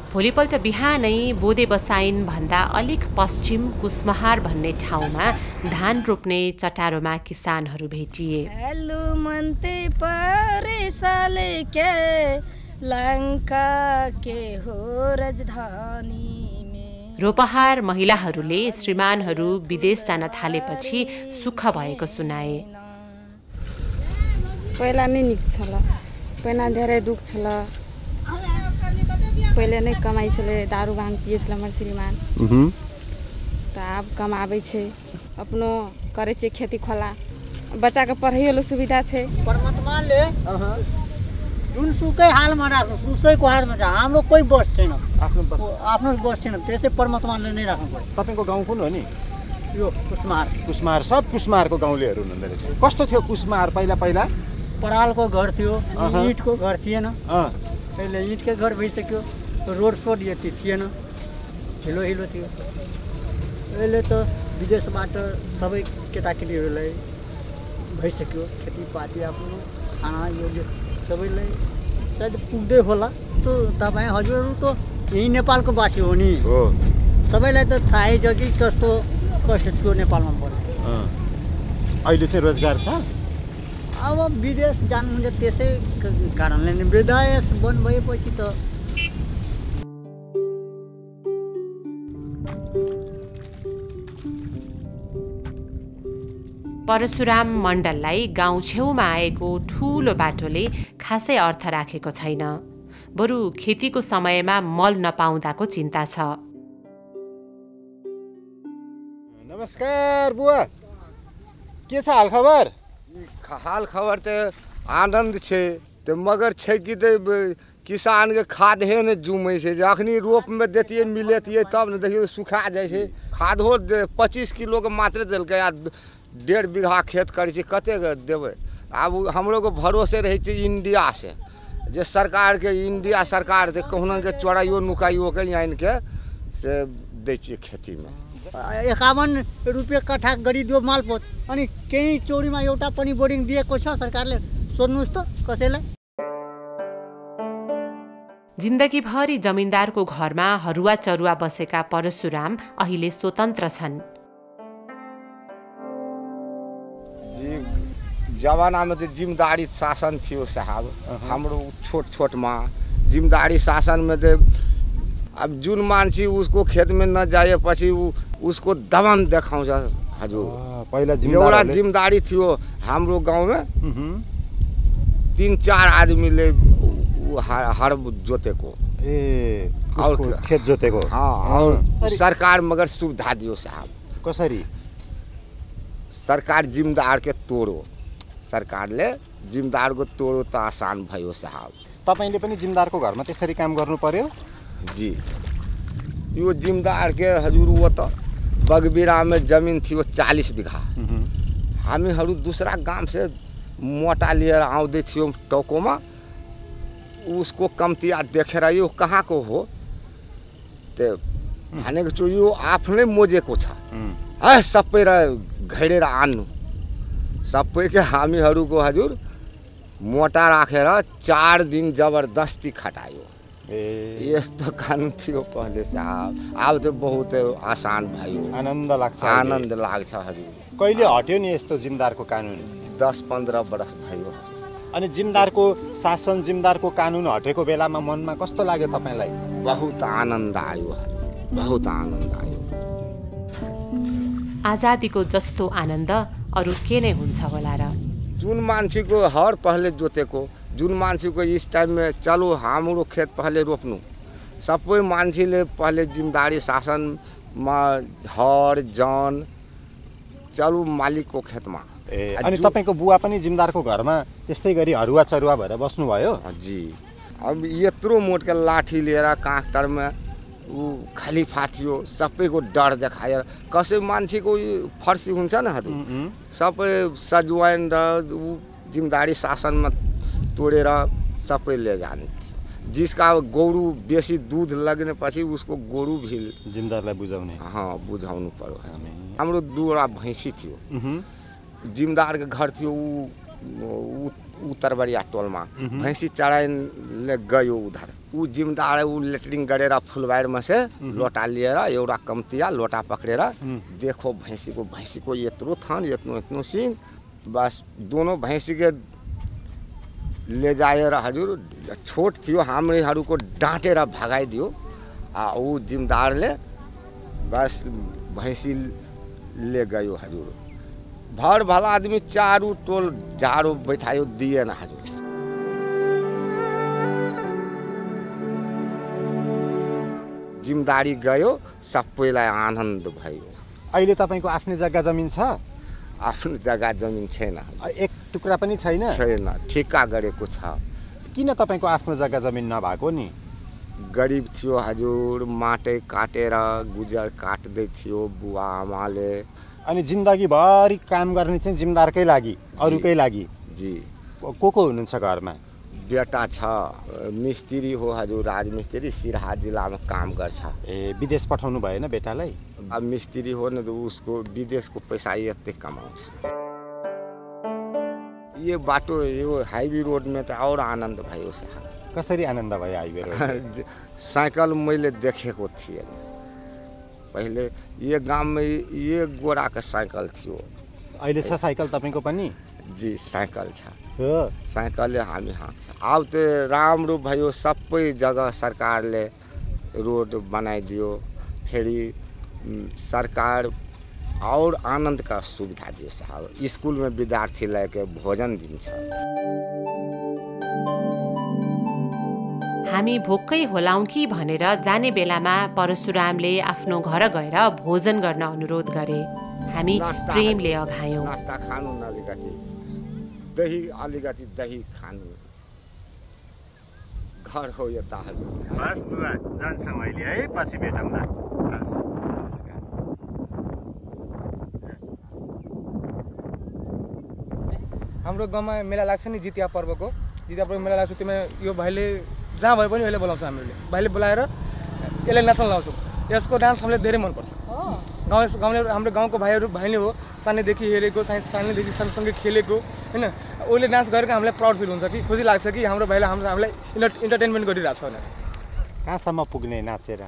Speaker 2: भोलिपल्ट बिहानै बोदे बसाइन भन्दा अलिक पश्चिम कुसमहार भन्ने ठाउँमा धान रोप्ने चटारोमा किसानहरू भेटिए।
Speaker 11: हेलो मनते परेसाले के लङ्का के हो राजधानी में।
Speaker 2: रोपहार महिलाहरूले श्रीमानहरू विदेश जान थालेपछि सुख भएको सुनाए।
Speaker 15: पहिला नै निक्छ ल, पहिला धेरै दुख छ ल। पहले नहीं कमाई छे, दारू भांग पिए छे हमर श्रीमान। तो अब कमाबै छे, अपनो करे छे खेती खोला, बच्चा के पढ़ाई लो सुविधा छे।
Speaker 16: परमात्मा ले जुन सुकै हालमा राख्नुस्, उसैको हालमा जा। हाम्रो कोही बस छैन, आफ्नो बस छैन, त्यसै परमात्माले नै राख्नु पर्छ।
Speaker 1: तपाईको गाउँ कुन हो नि?
Speaker 16: यो कुसमार
Speaker 1: कुसमार सब कुसमारको गाउँलेहरू हुनुहुँदो रहेछ। कस्तो थियो कुसमार पहिला पहिला?
Speaker 16: परालको घर थियो, इँटको घर थिएन। अहिले इँटकै घर भइसक्यो, रोड सोड यति थिएन, हिलो हिलो थियो। अहिले त विदेशबाट सबै केटाकेटीहरूलाई भइसक्यो, खेतीपाती आफ्नो खाना योग्य सबैलाई सायद पुग्दै होला। त तपाईँ हजुरहरू त यही नेपालको वासी हो नि, सबैलाई त थाहै छ कि कस्तो कष्ट थियो नेपालमा पर्ने।
Speaker 1: अहिले चाहिँ रोजगार छ?
Speaker 16: अब विदेश जानुहुन्छ त्यसै कारणले नै विदेश बन्द भएपछि त
Speaker 2: परशुराम मण्डललाई गाउँ छेउमा आएको ठुलो बाटोले खासै अर्थ राखेको छैन, बरु खेतीको समयमा मल नपाउँदाको चिन्ता छ।
Speaker 1: नमस्कार बुवा, के छ हाल खबर?
Speaker 13: हाल खबर तो आनंद छे, तो मगर छे कि किसान के खाद है न जुमे से जखनी रोप में देती मिलती तब न देखिए सुखा जाए। खाद हो 25 किलो के मात्र दिल्क, 1.5 बीघा खेत करे कते देवे। अब हमरो को भरोसे रहे इंडिया से, जे सरकार के इंडिया सरकार दे कहूँ के चौड़ाइयो नुकाइयो के आन के से दे खेती में
Speaker 16: 51 रुपियाँ कट्ठा गरिदियो मालपोत, अनि केही चौरीमा एउटा पनि बोर्डिङ दिएको छ सरकारले, सोध्नुहोस् त कसैलाई।
Speaker 2: जिन्दगीभरि जमिनदारको घरमा हरुवा चरुवा बसेका परशुराम अहिले स्वतन्त्र छन्।
Speaker 13: जमाना में तो जिम्मेदारी शासन थियो साहब, हमरो छोट छोट माँ जिम्मेदारी शासन में तो अब जुन मानसी उसको खेत में न जाए पछि उसको दमन देखाऊँ हजुर।
Speaker 1: पहिला
Speaker 13: एउटा जिम्मेदारी थियो हाम्रो गाँव में 3-4 आदमीले हर जोतेको
Speaker 1: और खेत जोतेको।
Speaker 13: हाँ, और सरकार मगर सुविधा दियो साहब।
Speaker 1: कसरी?
Speaker 13: सरकार जिम्मेदार के तोड़ो, सरकारले जिम्मेदार को तोड़ो त आसान भयो साहब।
Speaker 1: तपाईले पनि जिम्मेदारको घरमा त्यसरी काम गर्नु पर्यो?
Speaker 13: जी, यो जिम्मेदार के हजुर वो तो बगबीरा में जमीन थी वो 40 बीघा। हामीहरू दूसरा गांव से मोटा लिएर आउँदै थियो टोकोमा, उसको कम्तिया देखेर यो कहाँ को हो ते भनेको छु यो आफ्नै मोजेको छ, सबै र घेरेर आन्नु। सबै के हामीहरूको हजुर मोटा राखेर 4 दिन जबरदस्ती खटायो। यस्तो कानुन थियो पहले साहब, अब तो बहुत आसान भयो,
Speaker 1: आनन्द लाग्छ।
Speaker 13: आनन्द लाग्छ हजुर।
Speaker 1: कहिले हट्यो नि यस्तो जिम्मेदारको कानुन?
Speaker 13: 10-15 वर्ष भयो।
Speaker 1: अनि जिम्मेदारको शासन, जिम्मेदारको कानुन हटेको बेलामा मनमा कस्तो लाग्यो तपाईलाई?
Speaker 13: बहुत आनन्द आयो, बहुत आनन्द आयो।
Speaker 2: आजादीको जस्तो आनन्द अरु के नै हुन्छ होला र?
Speaker 13: जुन मान्छेको हर पहले जोतेको, जुन मान्छेको इस टाइम में चलो हाम्रो खेत पहले रोप्नु, सबै मान्छेले पहले जिम्मेदारी शासनमा हर जन चलु मालिकको खेतमा।
Speaker 1: अनि तपाईको बुवा पनि जिम्मेदारको घरमा त्यस्तै गरी हरुवा चरुवा भएर बस्नु भयो?
Speaker 13: जी, अब यत्रो मोटका लाठी लिएर काँक्तरमा ऊ खलिफा थियो, सबैको डर देखाएर कसै मान्छेको फर्सी हुन्छ न हजुर, सबै सजुवाइन र ऊ जिम्मेदारी शासनमा तोडेर सबै ले जाने। जिसका गोरु बेसी दूध लगने पछि उसको गोरु भी
Speaker 1: जिम्मेदारलाई बुझाउने।
Speaker 13: हाँ, बुझाउनु पर्यो। हाम्रो 2वटा भैंसी थियो, जिम्मेदार के घर थियो उत्तरबरिया टोल में। भैंसी चराइले गयो उधर, ऊ जिम्मेदार ऊ लेटरिन गरेर फुलबारीमा से लोटा लिएर एउटा कम्तिया लोटा पकड़ेर देखो भैंसी को यत्रो थन यत्नो सिंह, बस दोनों भैंसी के ले जाएर हजुर छोट थियो हामीहरूको डाँटेर भगाइदियो। ऊ जिम्मेदारले बस भैंसी ले गयो हजुर। भर भला आदमी चारू टोल झाड़ो बैठायो, दिएन हजुर। जिम्मेदारी गयो, सबैलाई आनन्द भयो।
Speaker 1: अहिले तपाईको आफ्नै जग्गा जमिन छ?
Speaker 13: आफ्नो जग्गा जमिन छैन,
Speaker 1: एक टुक्रा पनि छैन?
Speaker 13: छैन, ठेक्का गरेको छ।
Speaker 1: किन तपाईको आफ्नो जग्गा जमिन नभएको नि?
Speaker 17: गरिब थियो हजुर, माटै काटेर गुजर काट्दै थियो बुवा आमाले।
Speaker 1: अनि जिन्दगीभरि काम गर्ने चाहिँ जिम्मेदारकै लागि, अरूकै लागि?
Speaker 17: जी।
Speaker 1: को हुनुहुन्छ घरमा?
Speaker 17: बेटा छ, मिस्त्री हो हजुर, राजमिस्त्री, सिराहा जिल्लामा काम गर्छ।
Speaker 1: ए, विदेश पठाउनु भएन बेटालाई?
Speaker 17: अब मिस्त्री हो न त उसको विदेशको पैसा यतै कमाउँछ। यो बाटो यो हाईवे रोडमा त और आनन्द भयो साहब।
Speaker 1: कसरी आनन्द भयो हाईवे रोड?
Speaker 17: साइकल मैले देखेको थिएन पहिले, यो गाउँमा एक गोराको साइकल थियो।
Speaker 1: अहिले छ साइकल तपाईँको पनि?
Speaker 17: जी साइकल छ, साइकलले हामी हाँक्छ। अब त राम्रो भयो, सबै जग्गा सरकारले रोड बनाइदियो, फेरि सरकार और आनंद का सुविधा दियो साहब। स्कूल में विद्यार्थीलाई के भोजन दिन्छ।
Speaker 2: हामी भोकै होलाउँ कि भनेर जाने बेलामा परशुरामले आफ्नो घर गएर भोजन गर्न अनुरोध गरे। हामी प्रेमले अघायौँ।
Speaker 17: नास्ता खानु न, अलिकति दही, अलिकति दही खानु, घर हो यो दाल।
Speaker 1: बस बुवा जान्छौँ अहिले है, पछि भेटौँला।
Speaker 18: हाम्रो गाउँमा मेला लाग्छ नि, जितिया पर्वको। जितिया पर्व मेला लाग्छ, त्यसमा यो भाइले जहाँ भए पनि अहिले बोलाउँछ। हामीले भाइले बोलाएर यसलाई नाच्न लाउँछौँ। यसको डान्स हामीलाई धेरै मनपर्छ। गाउँले हाम्रो गाउँको भाइहरू भाइ नै हो, सानैदेखि हेरेको, सानैदेखि सँगसँगै खेलेको होइन। उसले डान्स गरेको हामीलाई प्राउड फिल हुन्छ कि खुसी लाग्छ कि हाम्रो भाइले हामीलाई इन्टरटेनमेन्ट गरिरहेको छ भनेर।
Speaker 1: कहाँसम्म पुग्ने नाचेर?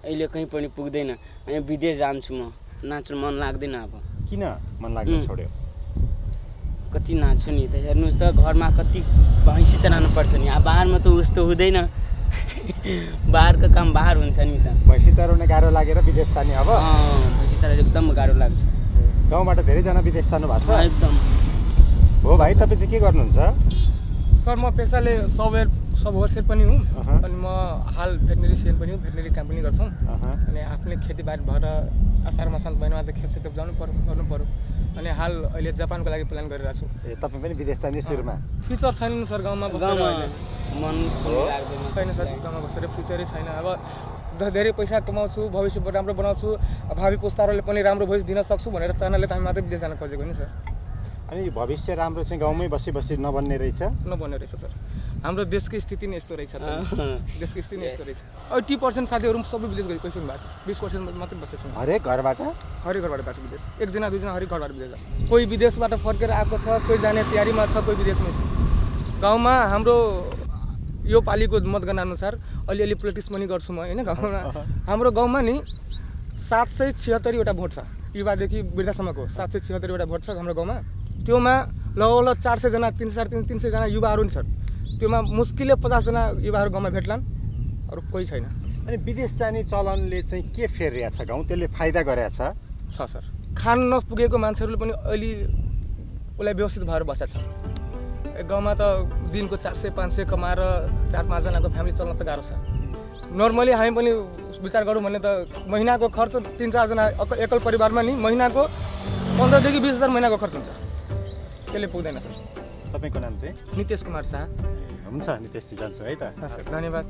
Speaker 9: अहिले कहीँ पनि पुग्दैन। अनि विदेश जान्छु म, नाच्नु मन लाग्दैन। अब
Speaker 1: किन मन लाग्न छोड्यो?
Speaker 9: कति नाच्छु नि त, हेर्नुहोस् त घरमा कति भैँसी चलाउनु पर्छ नि। अब बाहिरमा त उस्तो हुँदैन, बाहिरको काम बाहिर हुन्छ नि त।
Speaker 1: भैँसी चराउन गाह्रो लागेर विदेश जाने? अब
Speaker 9: भैँसी चराउन एकदम गाह्रो लाग्छ।
Speaker 1: गाउँबाट धेरैजना विदेश जानु भएको छ?
Speaker 9: एकदम
Speaker 1: हो। भाइ तपाईँ चाहिँ के गर्नुहुन्छ?
Speaker 18: सर म पेसाले सफ्टवेयर पनि हुँ, अनि म हाल भेटनेरी सेन पनि हुँ। भेटनेरी काम पनि गर्छौँ। अनि आफ्नै खेतीबारी भएर असार मसान्त महिनामा त खेत सेटअप जानु गर्नु पऱ्यो। अनि हाल अहिले जापानको लागि प्लान गरिरहेको छु।
Speaker 1: ए, तपाईँ पनि विदेश जाने सुरुमा?
Speaker 18: फ्युचर छैन सर, गाउँमा बसेर
Speaker 9: मन
Speaker 18: छैन सर, गाउँमा बसेर फ्युचरै छैन। अब धेरै पैसा कमाउँछु, भविष्य राम्रो बनाउँछु, भावी पुस्ताहरूले पनि राम्रो भविष्य दिन सक्छु भनेर चाहनाले त हामी मात्रै विदेश जान खोजेको नि सर।
Speaker 1: अनि भविष्य राम्रो चाहिँ गाउँमै बसी नबन्ने रहेछ?
Speaker 18: नबन्ने रहेछ सर। हाम्रो देशको स्थिति नै यस्तो रहेछ। देशको स्थिति नै यस्तो रहेछ। 80% साथीहरू सबै विदेश गइसक्नु भएको छ, 20% मात्रै बसेको छ।
Speaker 1: हरेक घरबाट?
Speaker 18: हरेक घरबाट गएको छ विदेश। एकजना दुईजना हरेक घरबाट विदेश जान्छ। कोही विदेशबाट फर्केर आएको छ, कोही जाने तयारीमा छ, कोही विदेशमै छ। गाउँमा हाम्रो यो पालिको मतगणना अनुसार अलिअलि पोलिटिक्स पनि गर्छु म होइन। गाउँमा हाम्रो गाउँमा नि 776वटा भोट छ, युवादेखि वृद्धसम्मको 776वटा भोट छ हाम्रो गाउँमा। त्योमा लगभग 400जना 300जना युवाहरू नि छन्। त्योमा मुस्किलले 50जना युवाहरू गाउँमा भेट्लान्, अरू कोही छैन।
Speaker 1: अनि विदेश जाने चलनले चाहिँ के फेरिरहेछ गाउँ? त्यसले फाइदा गरेछ?
Speaker 18: छ सर। खान नपुगेको मान्छेहरूले पनि अहिले उसलाई व्यवस्थित भएर बसेको छ। गाउँमा त दिनको 400-500 कमाएर 4-5जनाको फ्यामिली चल्न त गाह्रो छ। नर्मली हामी पनि विचार गरौँ भने त महिनाको खर्च 3-4जना एकल परिवारमा नि महिनाको 15,000 देखि 20,000 महिनाको खर्च हुन्छ। त्यसले पुग्दैन सर।
Speaker 1: तपाईँको नाम चाहिँ?
Speaker 18: नितेश कुमार शाह।
Speaker 1: हुन्छ नितेशजी, जान्छु है त।
Speaker 18: धन्यवाद।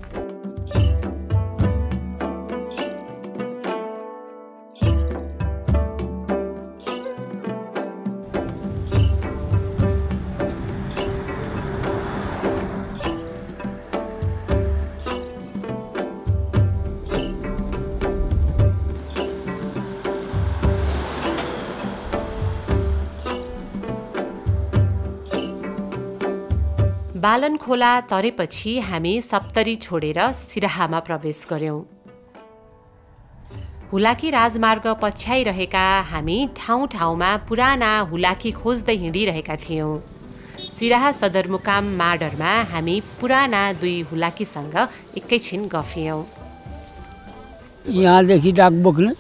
Speaker 2: बालन खोला तरेपछि हामी सप्तरी छोडेर सिराहामा प्रवेश गर्यौं। हुलाकी राजमार्ग पछ्याइरहेका हामी ठाउँ ठाउँमा पुराना हुलाकी खोज्दै हिँडिरहेका थियौं। सिराहा सदरमुकाम माडरमा हामी पुराना दुई हुलाकीसँग एकैछिन गफियौं।
Speaker 19: यहाँदेखि डाक बोक्ने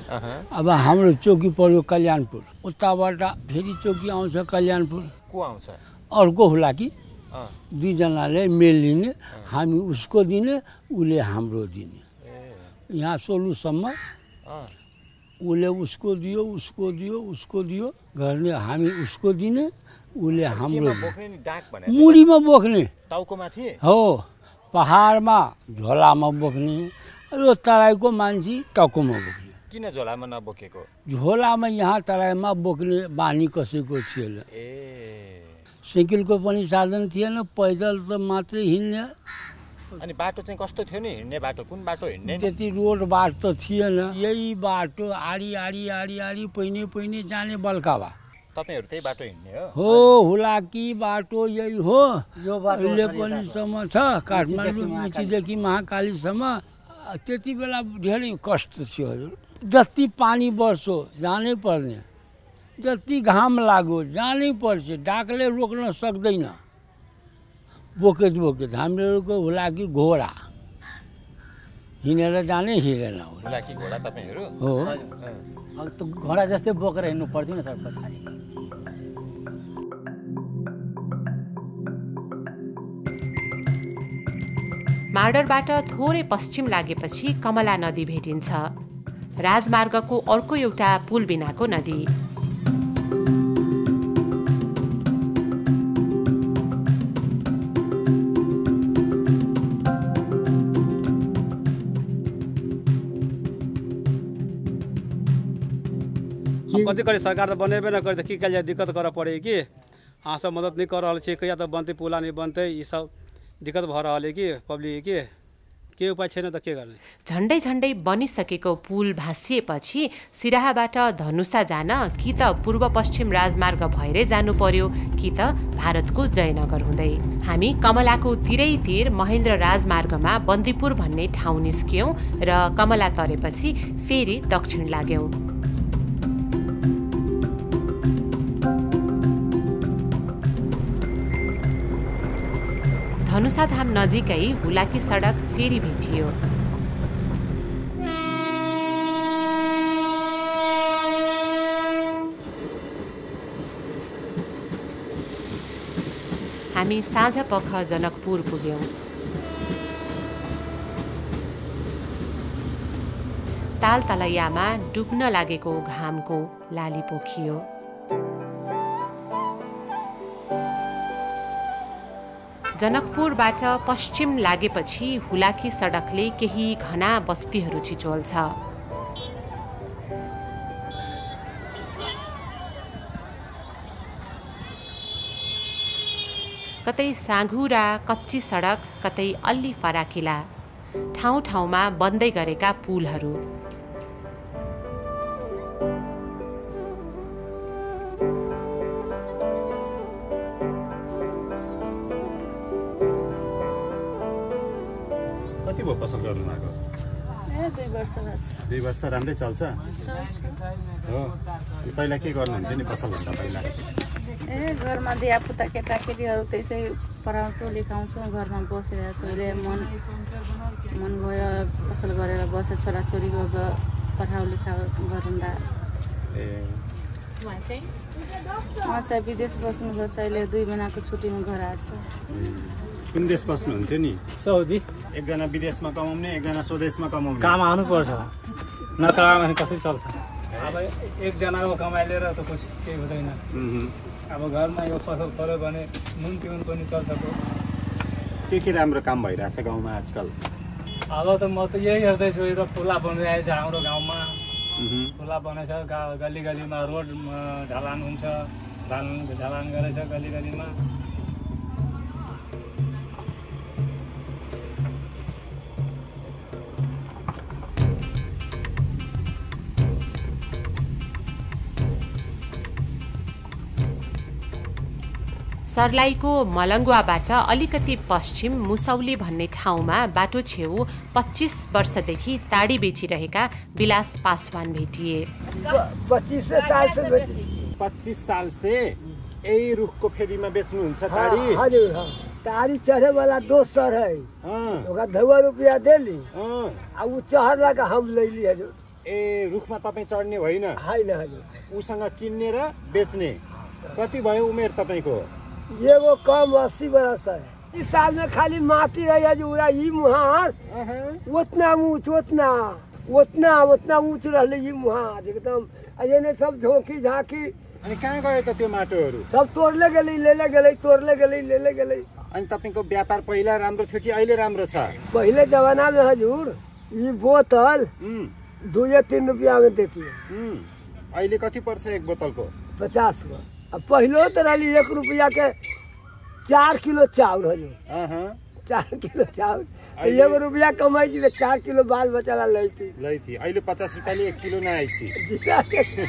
Speaker 19: अब हाम्रो चौकी पर्यो कल्याणपुर, उताबाट फेरि चौकी आउँछ कल्याणपुर।
Speaker 1: को आउँछ?
Speaker 19: अर्को हुलाकी दुईजनाले मेल लिने, हामी उसको दिने, उसले हाम्रो दिने। यहाँ सोलुसम्म उसले उसको दियो, उसको दियो, उसको दियो गर्ने, हामी उसको दिने, उसले हाम्रो मुडीमा बोक्ने
Speaker 1: टाउकोमा थिए
Speaker 19: हो। पहाडमा झोलामा बोक्ने, यो तराईको मान्छे टाउकोमा बोक्ने।
Speaker 1: किन झोलामा नबोकेको?
Speaker 19: झोलामा यहाँ तराईमा बोक्ने बानी कसैको थिएन। साइकलको पनि साधन थिएन, पैदल त मात्रै हिँड्ने।
Speaker 1: अनि बाटो चाहिँ कस्तो थियो नि? हिँड्ने बाटो कुन बाटो हिँड्ने?
Speaker 19: त्यति रोड बाटो त थिएन, यही बाटो आडी आडी आडी आडी पहिने पहिने जाने बल्कावा।
Speaker 1: तपाईहरु त्यही बाटो हिँड्ने
Speaker 19: हो? हुलाकी बाटो यही हो, यो बाटो अहिले पनि सम्म छ। काठमाडौँ मेचीदेखि महाकालीसम्म त्यति बेला धेरै कष्ट थियो हजुर। जति पानी बर्सो जानै पर्ने, जति घाम लाग्यो जानै पर्छ, डाकले रोक्न सक्दैन। बोकेत बोकेत हामीहरूको हुलाकी घोडा हिँडेर जाने हिँडेन।
Speaker 1: हुलाकी घोडा तपाईहरु?
Speaker 19: हो,
Speaker 16: अब त घोडा जस्तै बोकेर हिँड्नु पर्थ्यो नि सर पछाडि।
Speaker 2: मार्डरबाट थोरै पश्चिम लागेपछि कमला नदी भेटिन्छ, राजमार्गको अर्को एउटा पुल बिनाको नदी।
Speaker 20: कति करी सरकार तो बनेबे न करे तो की कल दिक्कत कर पड़े कि हाँ सब मदद नहीं कर रहा है, या तो बनते पुला नहीं बनते, ये सब दिक्कत भ रहा है कि पब्लिक के उपाय छैन त के गर्ने।
Speaker 2: झण्डै झण्डै बनिसकेको पुल भाँसिएपछि सिराहाबाट धनुषा जान कि त पूर्व पश्चिम राजमार्ग भएरै जानु पर्यो कि त भारतको जयनगर हुँदै। हामी कमलाको तिरै तिर महेन्द्र राजमार्गमा बन्दीपुर भन्ने ठाउँ निस्क्यौं र कमला तरेपछि फेरि दक्षिण लाग्यौं। धनुषाधाम नजिकै हुलाकी सडक फेरि भेटियो। हामी साँझ पख जनकपुर पुग्यौं। तालतलैयामा डुब्न लागेको घामको लाली पोखियो। जनकपुरबाट पश्चिम लागेपछि हुलाकी सडकले केही घना बस्तीहरू छिचोल्छ। कतै साँघुरा कच्ची सडक, कतै अल्ली फराकिला, ठाउँ ठाउँमा बन्दै गरेका पुलहरू।
Speaker 1: कति भयो पसल गर्नु भएको?
Speaker 21: 2 वर्ष भएको छ।
Speaker 1: 2 वर्ष राम्रै चल्छ हो? पहिला के गर्नुहुन्थ्यो नि पसलभन्दा पहिला?
Speaker 21: घरमा दियापुता केटाकेटीहरू त्यसै पढाउँछु लेखाउँछु, घरमा बसिरहेको छु। अहिले मन गयो पसल गरेर बसेँ, छोराछोरीको पढाउ लेखाउ गरौँदा। उहाँ चाहिँ विदेश बस्नुभएको छ, अहिले 2 महिनाको छुट्टीमा घर आएको छ।
Speaker 1: कुन देश बस्नुहुन्थ्यो नि?
Speaker 16: सौदी।
Speaker 1: एकजना विदेशमा कमाउने, एकजना स्वदेशमा कमाउने।
Speaker 16: काम आउनुपर्छ, नकमायो भने कसरी चल्छ? अब एकजनाको कमाइ लिएर त कुछ केही हुँदैन। अब घरमा यो फसल पऱ्यो भने नुन पिउन पनि चल्छ।
Speaker 1: के राम्रो काम भइरहेछ गाउँमा आजकल?
Speaker 16: अब त म त यही हेर्दैछु, यो पुला बनिरहेछ हाम्रो गाउँमा। पुला बनेछ, गली गलीमा रोड ढलान हुन्छ, ढलान गरेछ गली गलीमा।
Speaker 2: सर्लाहीको मलङ्गुवाबाट अलिकति पश्चिम मुसौली भन्ने ठाउँमा बाटो छेउ 25 वर्षदेखि ताडी बेचिरहेका विलास पासवान भेटिए।
Speaker 1: 25 साल से यही रुखको फेदीमा बेच्नुहुन्छ ताडी?
Speaker 22: हजुर, ताडी चढ़े वाला दोसर है, ओका 2 रुपैयाँ देली, आ उ चढ़ला का हम लैली हजुर।
Speaker 1: ए, रुखमा तपाईँ चढ्ने होइन?
Speaker 22: हैन हजुर,
Speaker 1: उसँग किन्ने र बेच्ने। कति भयो उमेर तपाईँको?
Speaker 22: ये वो कम 80 वर्ष है। इस साल में खाली माटी रही है जो ये मुहार उतना ऊंच उतना ऊंच रहे ये मुहार एकदम। ये सब झोंकी झांकी
Speaker 1: अनि कहाँ गयो त त्यो माटोहरू?
Speaker 22: सब तोड्ले गेलै, लेले गेलै, तोड्ले गेलै, लेले गेलै।
Speaker 1: अनि तपाईँको व्यापार पहिला राम्रो थियो कि अहिले राम्रो छ?
Speaker 22: पहिले जमाना में हजुर ये बोतल 2 या 3 रुपया में देती है।
Speaker 1: अहिले कति पर्छ एक बोतलको?
Speaker 22: 50 को। अब पहले तो रही 1 रुपया के 4 किलो चाउर हजुर। 4 किलो चाउर 1 रुपया कमाई थी 4 किलो बाल बच्चा लै थी।
Speaker 1: अहिले 50 रुपैयाँले 1 किलो नै आइछि।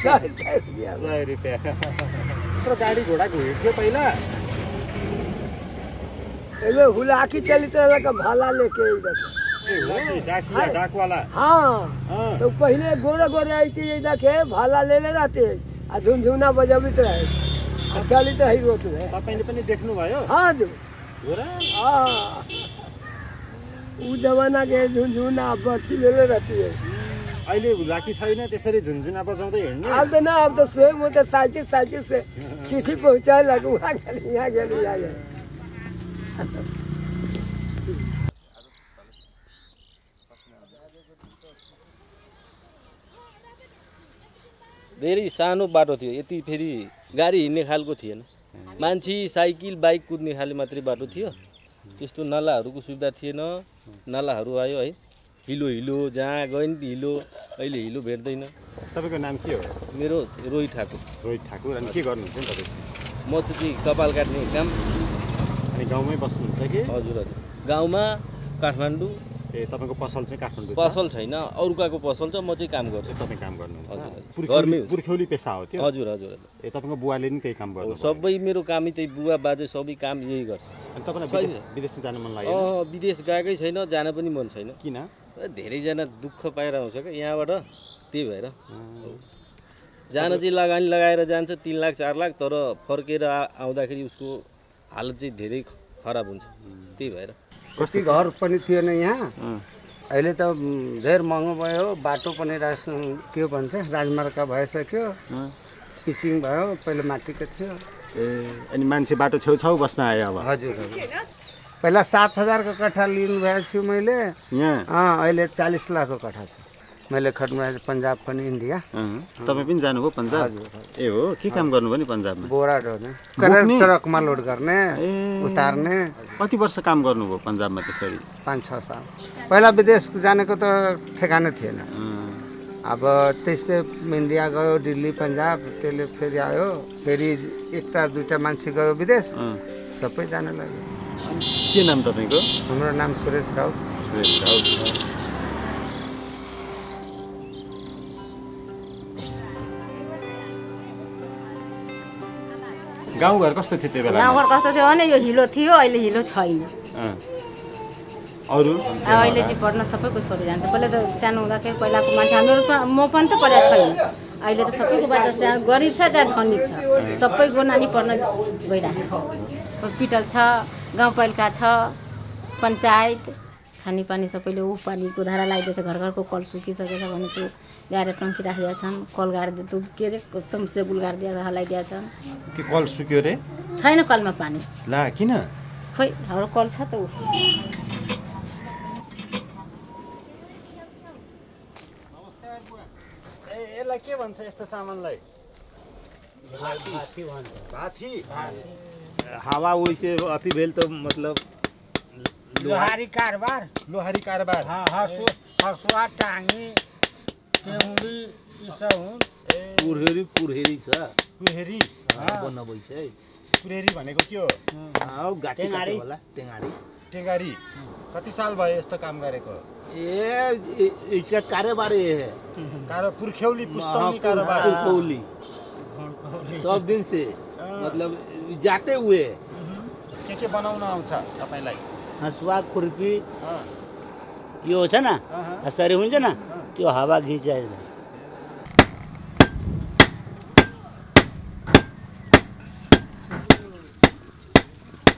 Speaker 1: 100 रुपैयाँ। तर गाडी घोडा हिँड्थ्यो पहिला?
Speaker 22: एमे हुलाकी चली का भाला लेके इधर।
Speaker 1: डाक वाला।
Speaker 22: हाँ तो पहले गोरे गोरे आई थी इधर के भाला ले रहते आ झुनझुना बजावित रहे। चली तो है रोड में।
Speaker 1: तपाईले पनि देख्नु भयो?
Speaker 22: हाँ जो।
Speaker 1: गोरा?
Speaker 22: हाँ। उ जमाना के झुनझुना बच्ची ले रहती है।
Speaker 1: अहिले हुलाकी छैन त्यसरी झुनझुना बजाउँदै हिँड्ने?
Speaker 22: अब तो ना, अब तो स्वयं मोटरसाइकिल से चिट्ठी पहुँचाए लगे वहाँ गए यहाँ गए।
Speaker 7: धेरै सानो बाटो थियो, यति फेरि गाडी हिँड्ने खालको थिएन। मान्छे साइकल बाइक कुद्ने खाले मात्रै बाटो थियो। त्यस्तो नालाहरूको सुविधा थिएन। नालाहरू आयो है, हिलो हिलो जहाँ गयो नि हिलो। अहिले हिलो भेट्दैन।
Speaker 1: तपाईँको नाम के हो?
Speaker 7: मेरो रोहित ठाकुर।
Speaker 1: रोहित ठाकुर। अनि के गर्नुहुन्छ नि तपाईँ?
Speaker 7: म चाहिँ कपाल काट्ने काम।
Speaker 1: अनि गाउँमै बस्नुहुन्छ कि?
Speaker 7: हजुर हजुर, गाउँमा काठमाडौँ।
Speaker 1: तपाईँको पसल चाहिँ काठमाडौँ?
Speaker 7: पसल छैन, अरूकाको पसल छ, म चाहिँ काम गर्छु।
Speaker 1: तपाईँ काम गर्नुहुन्छ?
Speaker 7: घरमै
Speaker 1: पुर्ख्यौली पेसा हो त्यो?
Speaker 7: हजुर हजुर।
Speaker 1: तपाईँको बुवाले नि त्यही काम गर्नु?
Speaker 7: सबै मेरो कामै त्यही, बुवा बाजे सबै काम यही गर्छ।
Speaker 1: अनि तपाईँलाई विदेश जान मन लाग्यो?
Speaker 7: विदेश गएकै छैन, जान पनि मन छैन।
Speaker 1: किन?
Speaker 7: धेरैजना दुःख पाएर आउँछ क्या यहाँबाट, त्यही भएर। जान चाहिँ लगानी लगाएर जान्छ 3 लाख 4 लाख, तर फर्केर आउँदाखेरि उसको हालत चाहिँ धेरै खराब हुन्छ। त्यही भएर
Speaker 5: कति घर पनि थिएन यहाँ। अहिले त धेरै महँगो भयो। बाटो पनि के भन्छ राजमार्ग भइसक्यो, पिचिङ भयो। पहिले माटीको थियो।
Speaker 1: अनि मान्छे बाटो छेउछाउ बस्न आयो अब?
Speaker 5: हजुर हजुर। पहिला 7,000 को कट्ठा लिनु भएको छु मैले यहाँ। अहिले 40 लाख को कट्ठा छ। मैले खट्नु पन्जाब पनि इन्डिया।
Speaker 1: तपाईँ पनि जानुभयो पन्जाब? ए हो, के काम गर्नुभयो नि पन्जाबमा?
Speaker 5: बोरा ढोने, ट्रकमा लोड गर्ने, उतार्ने।
Speaker 1: कति वर्ष काम गर्नुभयो पन्जाबमा त्यसरी?
Speaker 5: 5-6 साल। पहिला विदेश जानेको त ठेगाना थिएन। अब त्यसै इन्डिया गयो, दिल्ली पन्जाब, त्यसले फेरि आयो। फेरि 1-2 मान्छे गयो विदेश, सबै जान लाग्यो।
Speaker 1: के नाम तपाईँको?
Speaker 5: हाम्रो नाम सुरेश राउत।
Speaker 1: सुरेश राउत। गाउँघर कस्तो थियो त्यो बेला?
Speaker 11: गाउँघर कस्तो थियो भने यो हिलो थियो, अहिले हिलो छैन।
Speaker 1: अरू
Speaker 11: अहिले चाहिँ पढ्न सबैको छोडी जान्छ। पहिला त सानो हुँदाखेरि पहिलाको मान्छे हाम्रो म पनि त पढाएको छैन। अहिले त सबैको बच्चा सानो गरिब छ चाहे धनी छ, सबैको नानी पढ्न गइरहेको छ। हस्पिटल छ, गाउँपालिका छ, पञ्चायत, खानेपानी सबैले ऊ पानीको धारा लगाइदिएछ। घर घरको कल सुकिसकेछ भने त्यो ल्याएर टङ्की राखिदिएका छन्। कल गाडिदिए त्यो के अरे समसेबुल गाडिदिएर हलाइदिएका छन्।
Speaker 1: के कल सुक्यो रे?
Speaker 11: छैन कलमा पानी।
Speaker 1: ला किन?
Speaker 11: खोइ हाम्रो कल छ त ऊ।
Speaker 1: यसलाई के भन्छ यस्तो सामानलाई?
Speaker 7: भाथी भन्छ।
Speaker 1: भाथी?
Speaker 7: हावा उइसे अति भेल त मतलब
Speaker 10: लोहारी कारोबार।
Speaker 1: लोहारी कारोबार।
Speaker 10: हसुआ टाङ्गी टेउडी ई सब हुन्।
Speaker 7: पुरहेरी छ।
Speaker 1: पुरहेरी
Speaker 7: बन्न भइसै।
Speaker 1: पुरहेरी भनेको के हो?
Speaker 7: टेङ्गारी होला। टेङ्गारी।
Speaker 1: टेङ्गारी। कति साल भयो यस्तो काम गरेको?
Speaker 7: इसका कारोबार ये है।
Speaker 1: पुर्ख्यौली पुस्तौली कारोबार।
Speaker 7: पुर्ख्यौली सब दिन से मतलब जाते हुए।
Speaker 1: के बनाउन आउँछ तपाईलाई?
Speaker 7: हसुआ खुर्पी यो छ न, यसरी हुन्छ न, त्यो हावा घिचाएर।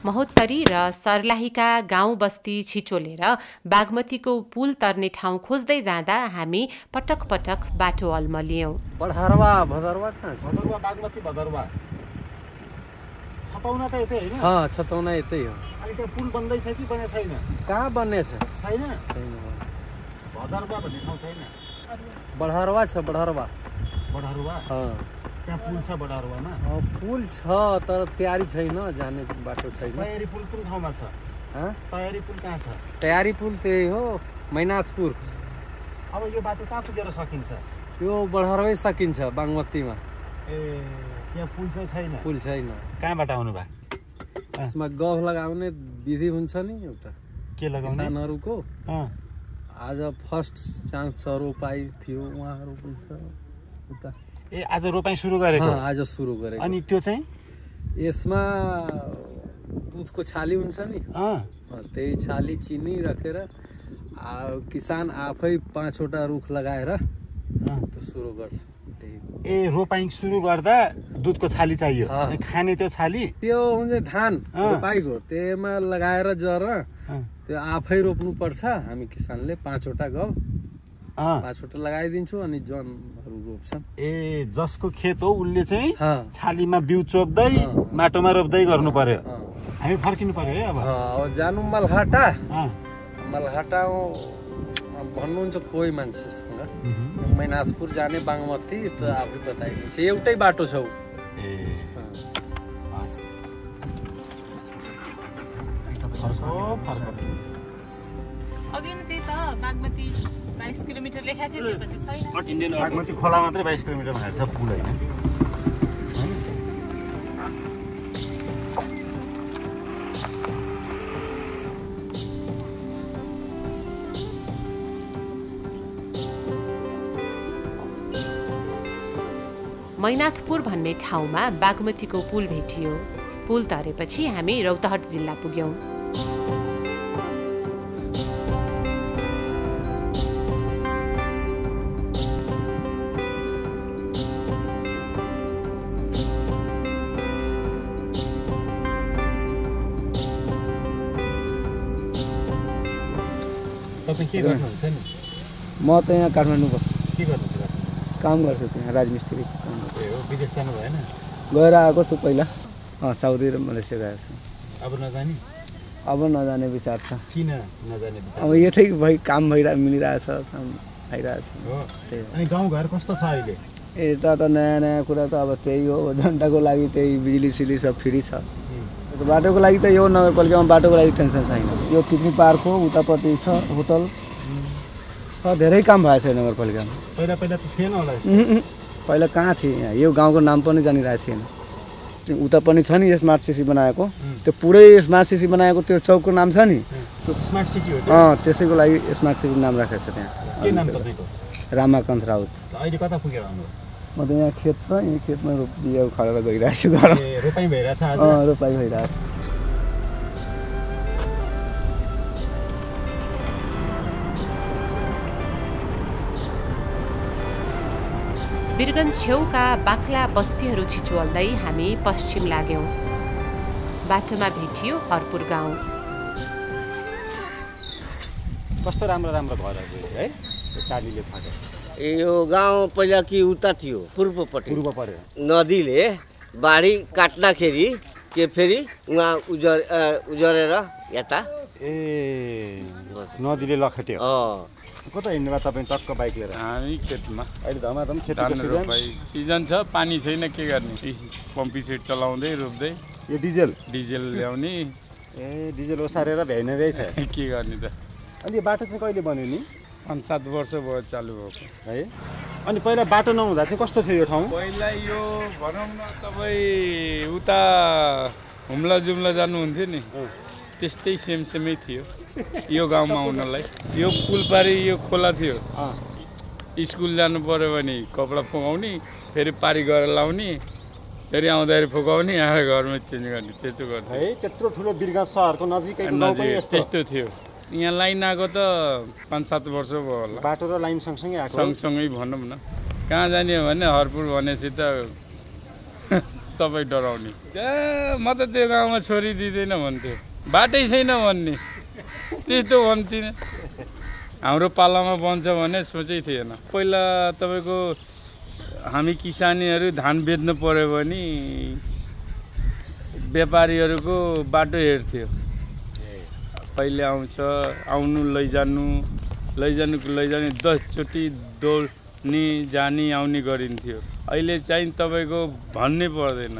Speaker 2: महोत्तरी र सर्लाहीका गाउँ बस्ती छिचोलेर बागमतीको पुल तर्ने ठाउँ खोज्दै जाँदा हामी पटक पटक बाटो अल्मलियौँ।
Speaker 7: बढहरवा भदरवा कहाँ छ?
Speaker 1: भदरवा बागमती भदरवा। छतौना त यतै हैन?
Speaker 7: छतौना यतै हो।
Speaker 1: अनि त्यो पुल बन्दै छ कि बनेको छैन?
Speaker 7: कहाँ बन्ने छ?
Speaker 1: छैन? भदरवा भन्ने ठाउँ छैन?
Speaker 7: बढहरवा छ, बढहरवा।
Speaker 1: बढहरवा? त्यहाँ पुल छ बडारुवामा?
Speaker 4: पुल छ तर तयारी छैन, जाने बाटो छैन।
Speaker 1: तयारी पुल कुन ठाउँमा छ? तयारी पुल कहाँ छ?
Speaker 4: तयारी पुल त्यही हो मैनाथपुर।
Speaker 1: अब यो बाटो कहाँ पुगेर सकिन्छ?
Speaker 4: यो बढारमै सकिन्छ बागमतीमा।
Speaker 1: त्यहाँ पुल चाहिँ छैन?
Speaker 4: पुल छैन।
Speaker 1: कहाँबाट आउनु भयो?
Speaker 4: यसमा गफ लगाउने विधि हुन्छ नि एउटा,
Speaker 1: के लगाउने?
Speaker 4: किसानहरूको आज फर्स्ट चान्स छ, रोपाई थियो उहाँहरू उता।
Speaker 1: आज रोपाई सुरु गरेको?
Speaker 4: आज सुरु गरेको।
Speaker 1: अनि त्यो चाहिँ
Speaker 4: यसमा दुधको छाली हुन्छ नि, त्यही छाली चिनी राखेर किसान आफै 5वटा रुख लगाएर सुरु गर्छ।
Speaker 1: रोपाई सुरु गर्दा दुधको छाली चाहियो, खाने त्यो छाली?
Speaker 4: त्यो हुन्छ धान रोपाईको, त्यसमा लगाएर जर त्यो आफै रोप्नु पर्छ। हामी किसानले 5वटा गल 5वटा लगाइदिन्छु अनि जनहरू रोप्छन्।
Speaker 1: जसको खेत हो उसले चाहिँ छालीमा बिउ चोप्दै माटोमा रोप्दै गर्नु पर्यो। हामी फर्किनु पर्यो है अब?
Speaker 4: जानु मलहाटा। मलहाटा भन्नुहुन्छ कोही मान्छेसँग, मैनाथपुर जाने बागमती त आफै बताइदिन्छ, एउटै बाटो छ।
Speaker 2: अघि नै त्यही त बागमती 22 किलोमिटर लेखा थियो, त्यसपछि छैन।
Speaker 1: बागमती खोला मात्रै 22 किलोमिटरमा हेर्छ, पुल होइन।
Speaker 2: मैनाथपुर भन्ने ठाउँमा बागमतीको पुल भेटियो। पुल तरेपछि हामी रौतहट जिल्ला पुग्यौँ।
Speaker 1: तपाईँ के गर्नुहुन्छ नि?
Speaker 12: म त यहाँ काठमाडौँ बस्छु।
Speaker 1: के गर्नुहुन्छ?
Speaker 12: काम गर्छु त्यहाँ, राजमिस्त्री काम गर्छु।
Speaker 1: विदेश जानु भएन?
Speaker 12: गएर आएको छु पहिला, साउदी र मलेसिया गएको छु।
Speaker 1: अब नजाने?
Speaker 12: अब नजाने विचार छ।
Speaker 1: किन नजाने विचार?
Speaker 12: अब यतै काम मिलिरहेछ, काम आइरहेछ।
Speaker 1: अनि गाउँघर कस्तो छ अहिले?
Speaker 12: यता त नयाँ नयाँ कुरा त अब त्यही हो, जनताको लागि त्यही बिजुली सिजुली सब फ्री छ। बाटोको लागि त यो नगरपालिकामा बाटोको लागि टेन्सन छैन। यो पिकनिक पार्क हो, उतापट्टि छ होटल, धेरै काम भएको छ नगरपालिकामा।
Speaker 1: पहिला त थिएन होला?
Speaker 12: पहिला कहाँ थिए यहाँ, यो गाउँको नाम पनि जानिरहेको थिएन। उता पनि छ नि स्मार्ट सिटी बनाएको, त्यो पुरै स्मार्ट सिटी बनाएको त्यो चौकको नाम छ नि,
Speaker 1: त्यो स्मार्ट सिटी हो।
Speaker 12: त्यसैको लागि स्मार्ट सिटी नाम राखेको छ त्यहाँ।
Speaker 1: के नाम तपाईँको?
Speaker 12: रामाकान्त राउत।
Speaker 1: अहिले कता पुगेर आउनु?
Speaker 12: म त यहाँ खेत छ, यहाँ खेतमा बिउ खडेर गइरहेको छु घर।
Speaker 1: रोपाई भइरहेछ आज?
Speaker 12: रोपाई भइरहेछ।
Speaker 2: बिरगञ्ज छेउका बाक्ला बस्तीहरू छिचोल्दै हामी पश्चिम लाग्यौँ। बाटोमा भेटियो हरपुर गाउँ।
Speaker 1: कस्तो राम्रो राम्रो घरहरू है, कालीले फटे।
Speaker 23: यो गाउँ पहिला कि उता थियो, पूर्वपट्टि।
Speaker 1: पूर्व पर्यो।
Speaker 23: नदीले बाढी काट्दाखेरि के फेरि उहाँ उजरेर यता
Speaker 1: नदीले लखेट्यो। कता हिँड्नु भयो तपाईँ टक्क बाइक लिएर?
Speaker 24: हामी खेतमा।
Speaker 1: अहिले धमाधम खेतको
Speaker 24: सिजन छ, पानी छैन, के गर्ने? पम्पी सेट चलाउँदै रोप्दै।
Speaker 1: यो डिजेल
Speaker 24: ल्याउने।
Speaker 1: डिजेल ओसारेर भ्याइन रहेछ।
Speaker 24: के गर्ने त?
Speaker 1: अनि यो बाटो चाहिँ कहिले बन्यो नि?
Speaker 24: 5-7 वर्ष भयो चालु भएको
Speaker 1: है। अनि पहिला बाटो नहुँदा चाहिँ कस्तो थियो यो ठाउँ?
Speaker 24: पहिला यो भनौँ न तपाईँ उता हुम्ला जुम्ला जानुहुन्थ्यो नि, त्यस्तै सेमसेमै थियो यो गाउँमा आउनलाई। यो पुलपारी यो खोला थियो, स्कुल जानु पर्यो भने कपडा फुकाउने, फेरि पारी गरेर लाउने, फेरि आउँदाखेरि फुकाउने, आएर घरमा चेन्ज गर्ने, त्यस्तो गर्थ्यो
Speaker 1: है। त्यत्रो ठुलो बिरगञ्ज सहरको नजिकैको गाउँ पनि
Speaker 24: त्यस्तो थियो। यहाँ लाइन आएको त 5-7 वर्ष भयो होला।
Speaker 1: बाटो र लाइन सँगसँगै आएको?
Speaker 24: सँगसँगै भनौँ न। कहाँ जाने भने हरपुर भनेपछि त सबै डराउने। म त त्यो गाउँमा छोरी दिँदैन भन्थ्यो, बाटै छैन भन्ने, त्यस्तो भन्थिनँ। हाम्रो पालामा बन्छ भने सोचै थिएन। पहिला तपाईँको हामी किसानीहरू धान बेच्नु पर्यो भने व्यापारीहरूको बाटो हेर्थ्यो। पहिले आउँछ, आउनु लैजानु 10 चोटि नि जानी आउने गरिन्थ्यो। अहिले चाहिँ तपाईँको भन्नै पर्दैन,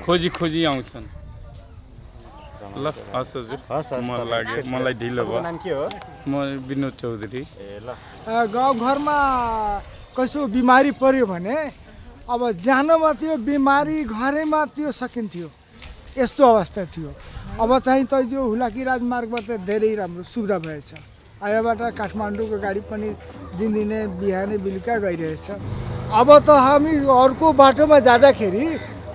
Speaker 24: खोजी आउँछन्। ल हस् हजुर, मलाई ढिलो भयो।
Speaker 1: नाम के हो?
Speaker 24: म विनोद चौधरी।
Speaker 3: गाउँघरमा कसो बिमारी पर्यो भने अब जानमा त्यो बिमारी घरैमा त्यो सकिन्थ्यो, यस्तो अवस्था थियो। अब चाहिँ त यो हुलाकी राजमार्गबाट धेरै राम्रो सुविधा भएछ। यहाँबाट काठमाडौँको गाडी पनि दिनदिनै बिहानै बेलुका गइरहेछ। अब त हामी अर्को बाटोमा जाँदाखेरि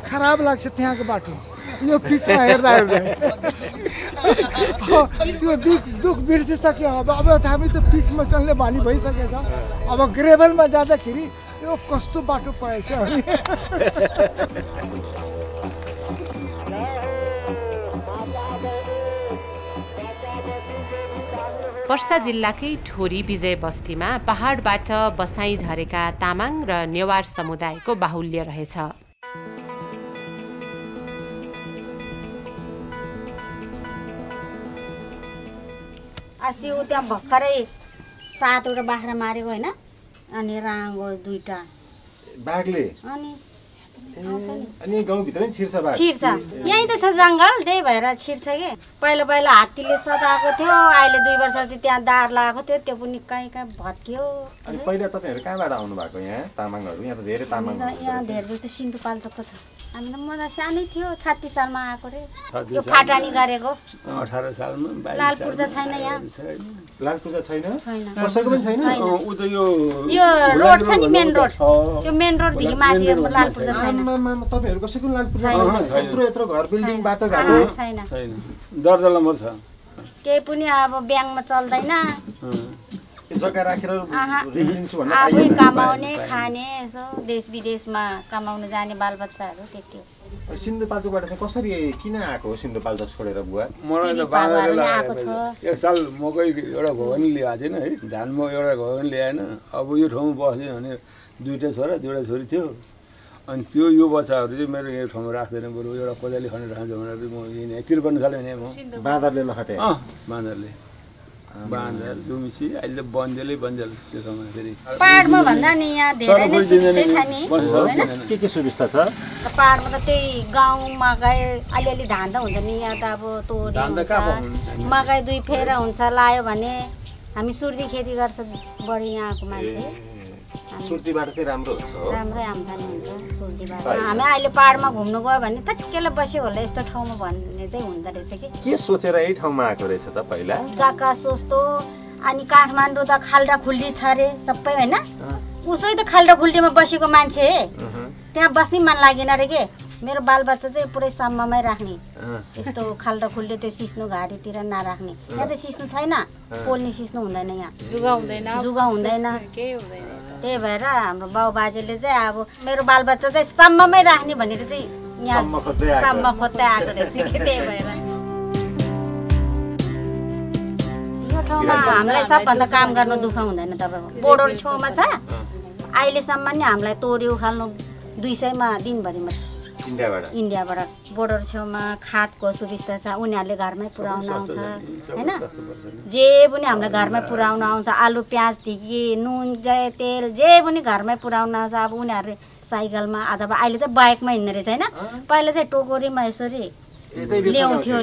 Speaker 3: खराब लाग्छ त्यहाँको बाटो, यो पिचमा हेर्दा त्यो दुःख बिर्सिसक्यो। अब हामी त पिचमा चल्ने बानी भइसकेछ। अब ग्रेभलमा जाँदाखेरि यो कस्तो बाटो परेछ।
Speaker 2: पर्सा जिल्लाकै ठोरी विजय बस्तीमा पहाडबाट बसाई झरेका तामाङ र नेवार समुदायको बाहुल्य रहेछ।
Speaker 11: अस्ति ऊ त्यहाँ भर्खरै 7वटा बाख्रा मारेको होइन, अनि राँगो 2टा
Speaker 1: बाघले। अनि गाउँभित्र नि छिर्छ बाघ?
Speaker 11: छिर्छ, यहीँ त छ जङ्गल, त्यही भएर छिर्छ कि। पहिला हात्तीले सताएको थियो, अहिले 2 वर्ष त्यहाँ दार लगाएको थियो, त्यो पनि कहीँ भत्कियो।
Speaker 1: अनि पहिला तपाईँहरू कहाँबाट आउनु भएको यहाँ तामाङहरू? यहाँ त धेरै तामाङ,
Speaker 11: यहाँ धेरै जस्तो सिन्धुपाल्चोकको छ। हामी त मलाई सानै थियो, 36 सालमा आएको रे, यो फाटानी गरेको।
Speaker 19: 18 सालमा
Speaker 11: लाल पूर्जा छैन यहाँ।
Speaker 1: लाल पूर्जा छैन? कसैको पनि छैन?
Speaker 19: उ त यो
Speaker 11: रोड छ नि, मेन रोड, त्यो मेन रोडदेखि माथि लाल पूर्जा छैन।
Speaker 1: तपाईँहरू कसैको लाल पूर्जा छैन? यत्रो घर बिल्डिङ बाटो घाटो
Speaker 11: छैन,
Speaker 19: दर्जा नम्बर छ।
Speaker 11: केही पनि अब ब्याङ्कमा चल्दैन,
Speaker 1: जग्गा राखेर रिलिन्छु भन्ने
Speaker 11: आफै कमाउने खाने, यसो देश विदेशमा कमाउन जाने बालबच्चाहरू त्यति हो।
Speaker 1: सिन्धुपाल्चोकबाट चाहिँ कसरी किन आएको हो सिन्धुपाल्चोक छोडेर बुवा?
Speaker 19: मलाई त बाँधेर लागेको छ। एक साल मकै एउटा घोगनी ल्याएको थिएन है, धानमा एउटा घोगनी ल्याएन। अब यो ठाउँमा बस्यो भने 2टा छोरा 2टा छोरी थियो। अनि त्यो यो बच्चाहरू चाहिँ मेरो यो ठाउँमा राख्दैन, बरु एउटा कोदाली खनेर राख्छ भनेर म यहीँ 53 साल भने म
Speaker 1: बाँदरले लखटे।
Speaker 19: बाँदरले बाँदर दुमिसी अहिले बन्जेलै बन्जेल त्यो ठाउँमा फेरि
Speaker 11: पाहाडमा भन्दा नि यहाँ धेरै नै सुविस्तै छ नि हैन?
Speaker 1: के सुविस्ता छ?
Speaker 11: पाहाडमा त त्यही गाउँमा गए अलिअलि धान त हुन्छ नि, यहाँ त अब तोरी हुन्छ, मकै 2 फेरा हुन्छ, लायो भने हामी सुर्ती खेती गर्छ बढी यहाँको मान्छे।
Speaker 1: सुर्तीबाट चाहिँ राम्रो हुन्छ हो?
Speaker 11: राम्रै आम्दानी हुन्छ सुर्तीबाट। हामी अहिले पाहाडमा घुम्नु गयो भने त केले बस्यो होला यस्तो ठाउँमा भन्ने चाहिँ हुँदो रहेछ कि।
Speaker 1: के सोचेर यही ठाउँमा आएको रहेछ त पहिला?
Speaker 11: जग्गा सस्तो, अनि काठमाडौँ त खाल्डा खुल्डी छ रे सबै हैन, उसै त खाल्डा खुल्डीमा बसेको मान्छे त्यहाँ बस्नै मन लागेन रे के। मेरो बालबच्चा चाहिँ पुरै सम्ममै राख्ने, यस्तो खाल्डा खुल्डी त्यो सिस्नो घारीतिर नराख्ने। यहाँ त सिस्नो छैन, पोल्ने सिस्नो हुँदैन, यहाँ जुगा हुँदैन, त्यही भएर हाम्रो बाउ बाजेले चाहिँ अब मेरो बालबच्चा चाहिँ सम्ममै राख्ने भनेर चाहिँ यहाँ सम्म खोज्दै आएको रहेछ कि। त्यही भएर यो ठाउँमा हामीलाई सबभन्दा काम गर्नु दुःख हुँदैन। तपाईँको बोर्डर छेउमा छ, अहिलेसम्म नि हामीलाई तोरी उखाल्नु 200 मा दिनभरिमा इन्डियाबाट। बोर्डर छेउमा खादको सुविस्ता छ, उनीहरूले घरमै पुर्याउन आउँछ हैन, जे पनि हामीलाई घरमै पुर्याउन आउँछ। आलु प्याजदेखि नुन तेल जे पनि घरमै पुर्याउन आउँछ। अब उनीहरू साइकलमा अथवा अहिले चाहिँ बाइकमा हिँड्ने रहेछ हैन, पहिला चाहिँ टोकरीमा यसरी ल्याउँथ्यो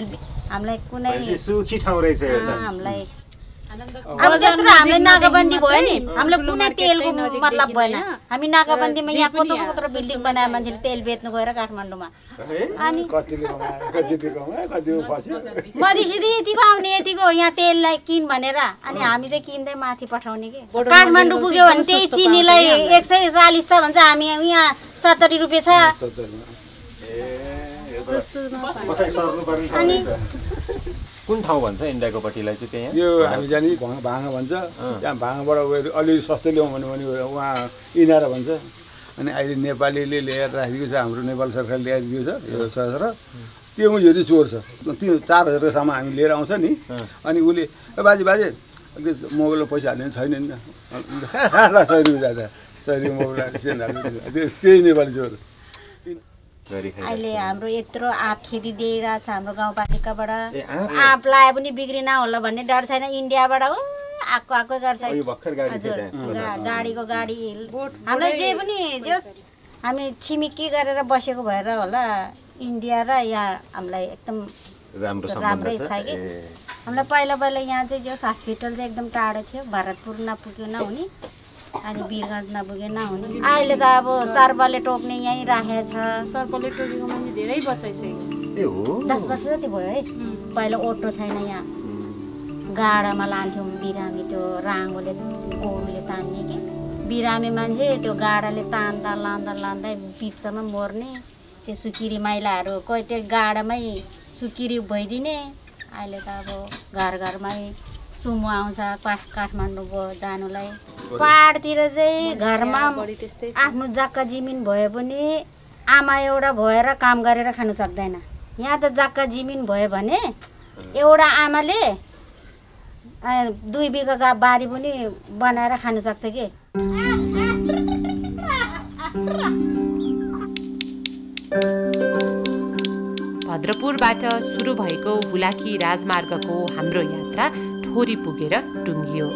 Speaker 11: हामीलाई। कुनै
Speaker 1: सुखी ठाउँ रहेछ
Speaker 11: हामीलाई अब त्यत्रो हामीलाई नाकाबन्दी भयो नि, हामीलाई कुनै तेलको मतलब भएन। हामी नाकाबन्दीमा यहाँ कत्रो बिल्डिङ बनायो मान्छेले तेल बेच्नु गएर काठमाडौँमा, अनि मधेसीले यतिको आउने यतिको यहाँ तेललाई किन भनेर, अनि हामी चाहिँ किन्दै माथि पठाउने कि। काठमाडौँ पुग्यो भने त्यही चिनीलाई 140 छ भन्छ, हामी यहाँ 70 रुपियाँ छ। अनि
Speaker 1: कुन ठाउँ भन्छ इन्डियाको पट्टिलाई चाहिँ? त्यहाँ
Speaker 19: यो हामी जाने भाँगा भन्छ, त्यहाँ भाँगाबाट अलि सस्तो ल्याउँ भने उहाँ इनार भन्छ। अनि अहिले नेपालीले ल्याएर राखिदिएको छ, हाम्रो नेपाल सरकारले ल्याइदिएको छ यो सर। त्यो यो चाहिँ चोर छ, 4,000को सामान हामी लिएर आउँछ नि, अनि उसले बाजे मोबाइलमा पैसा हाल्ने छैन नि, 100 रुपियाँ जाँदा 100 रुपियाँ मोबाइल त्यही नेपाली चोर।
Speaker 11: अहिले हाम्रो यत्रो आँप खेती दिइरहेछ हाम्रो गाउँपालिकाबाट, आँप लाए पनि बिग्रिन होला भन्ने डर छैन। इन्डियाबाट आएको गर्छ हजुर गाडीको गाडी हामीलाई जे पनि जस हामी छिमेकी गरेर बसेको भएर होला इन्डिया र यहाँ हामीलाई एकदम राम्रै छ कि हामीलाई पहिला यहाँ चाहिँ जस हस्पिटल चाहिँ एकदम टाढो थियो भरतपुर नपुग्यो नहुने अनि वीरगञ्ज नपुग्यो नहुने अहिले त अब सर्पले टोक्ने यहीँ राखेको छ
Speaker 21: सर्पले टोकेको मान्छे धेरै बचाइसक्यो
Speaker 11: 10 वर्ष जति भयो है पहिला अटो छैन यहाँ गाडामा लान्थ्यौँ बिरामी त्यो राङ्गोले गोरुले तान्ने कि बिरामी मान्छे त्यो गाडाले तान्दा लाँदा बिचमा मर्ने त्यो सुकिरी माइलाहरू कोही त्यो गाडामै सुकिरी भइदिने अहिले त अब घरमै सुमो आउँछ काठमाडौँ जानुलाई पहाडतिर चाहिँ घरमा आफ्नो जग्गा जमिन भए पनि आमा एउटा भएर काम गरेर खानु सक्दैन यहाँ त जग्गा जमिन भयो भने एउटा आमाले 2 बिघा बारी पनि बनाएर खानु सक्छ के
Speaker 2: भद्रपुरबाट सुरु भएको हुलाकी राजमार्गको हाम्रो यात्रा ठोरी पुगेर टुङ्गियो।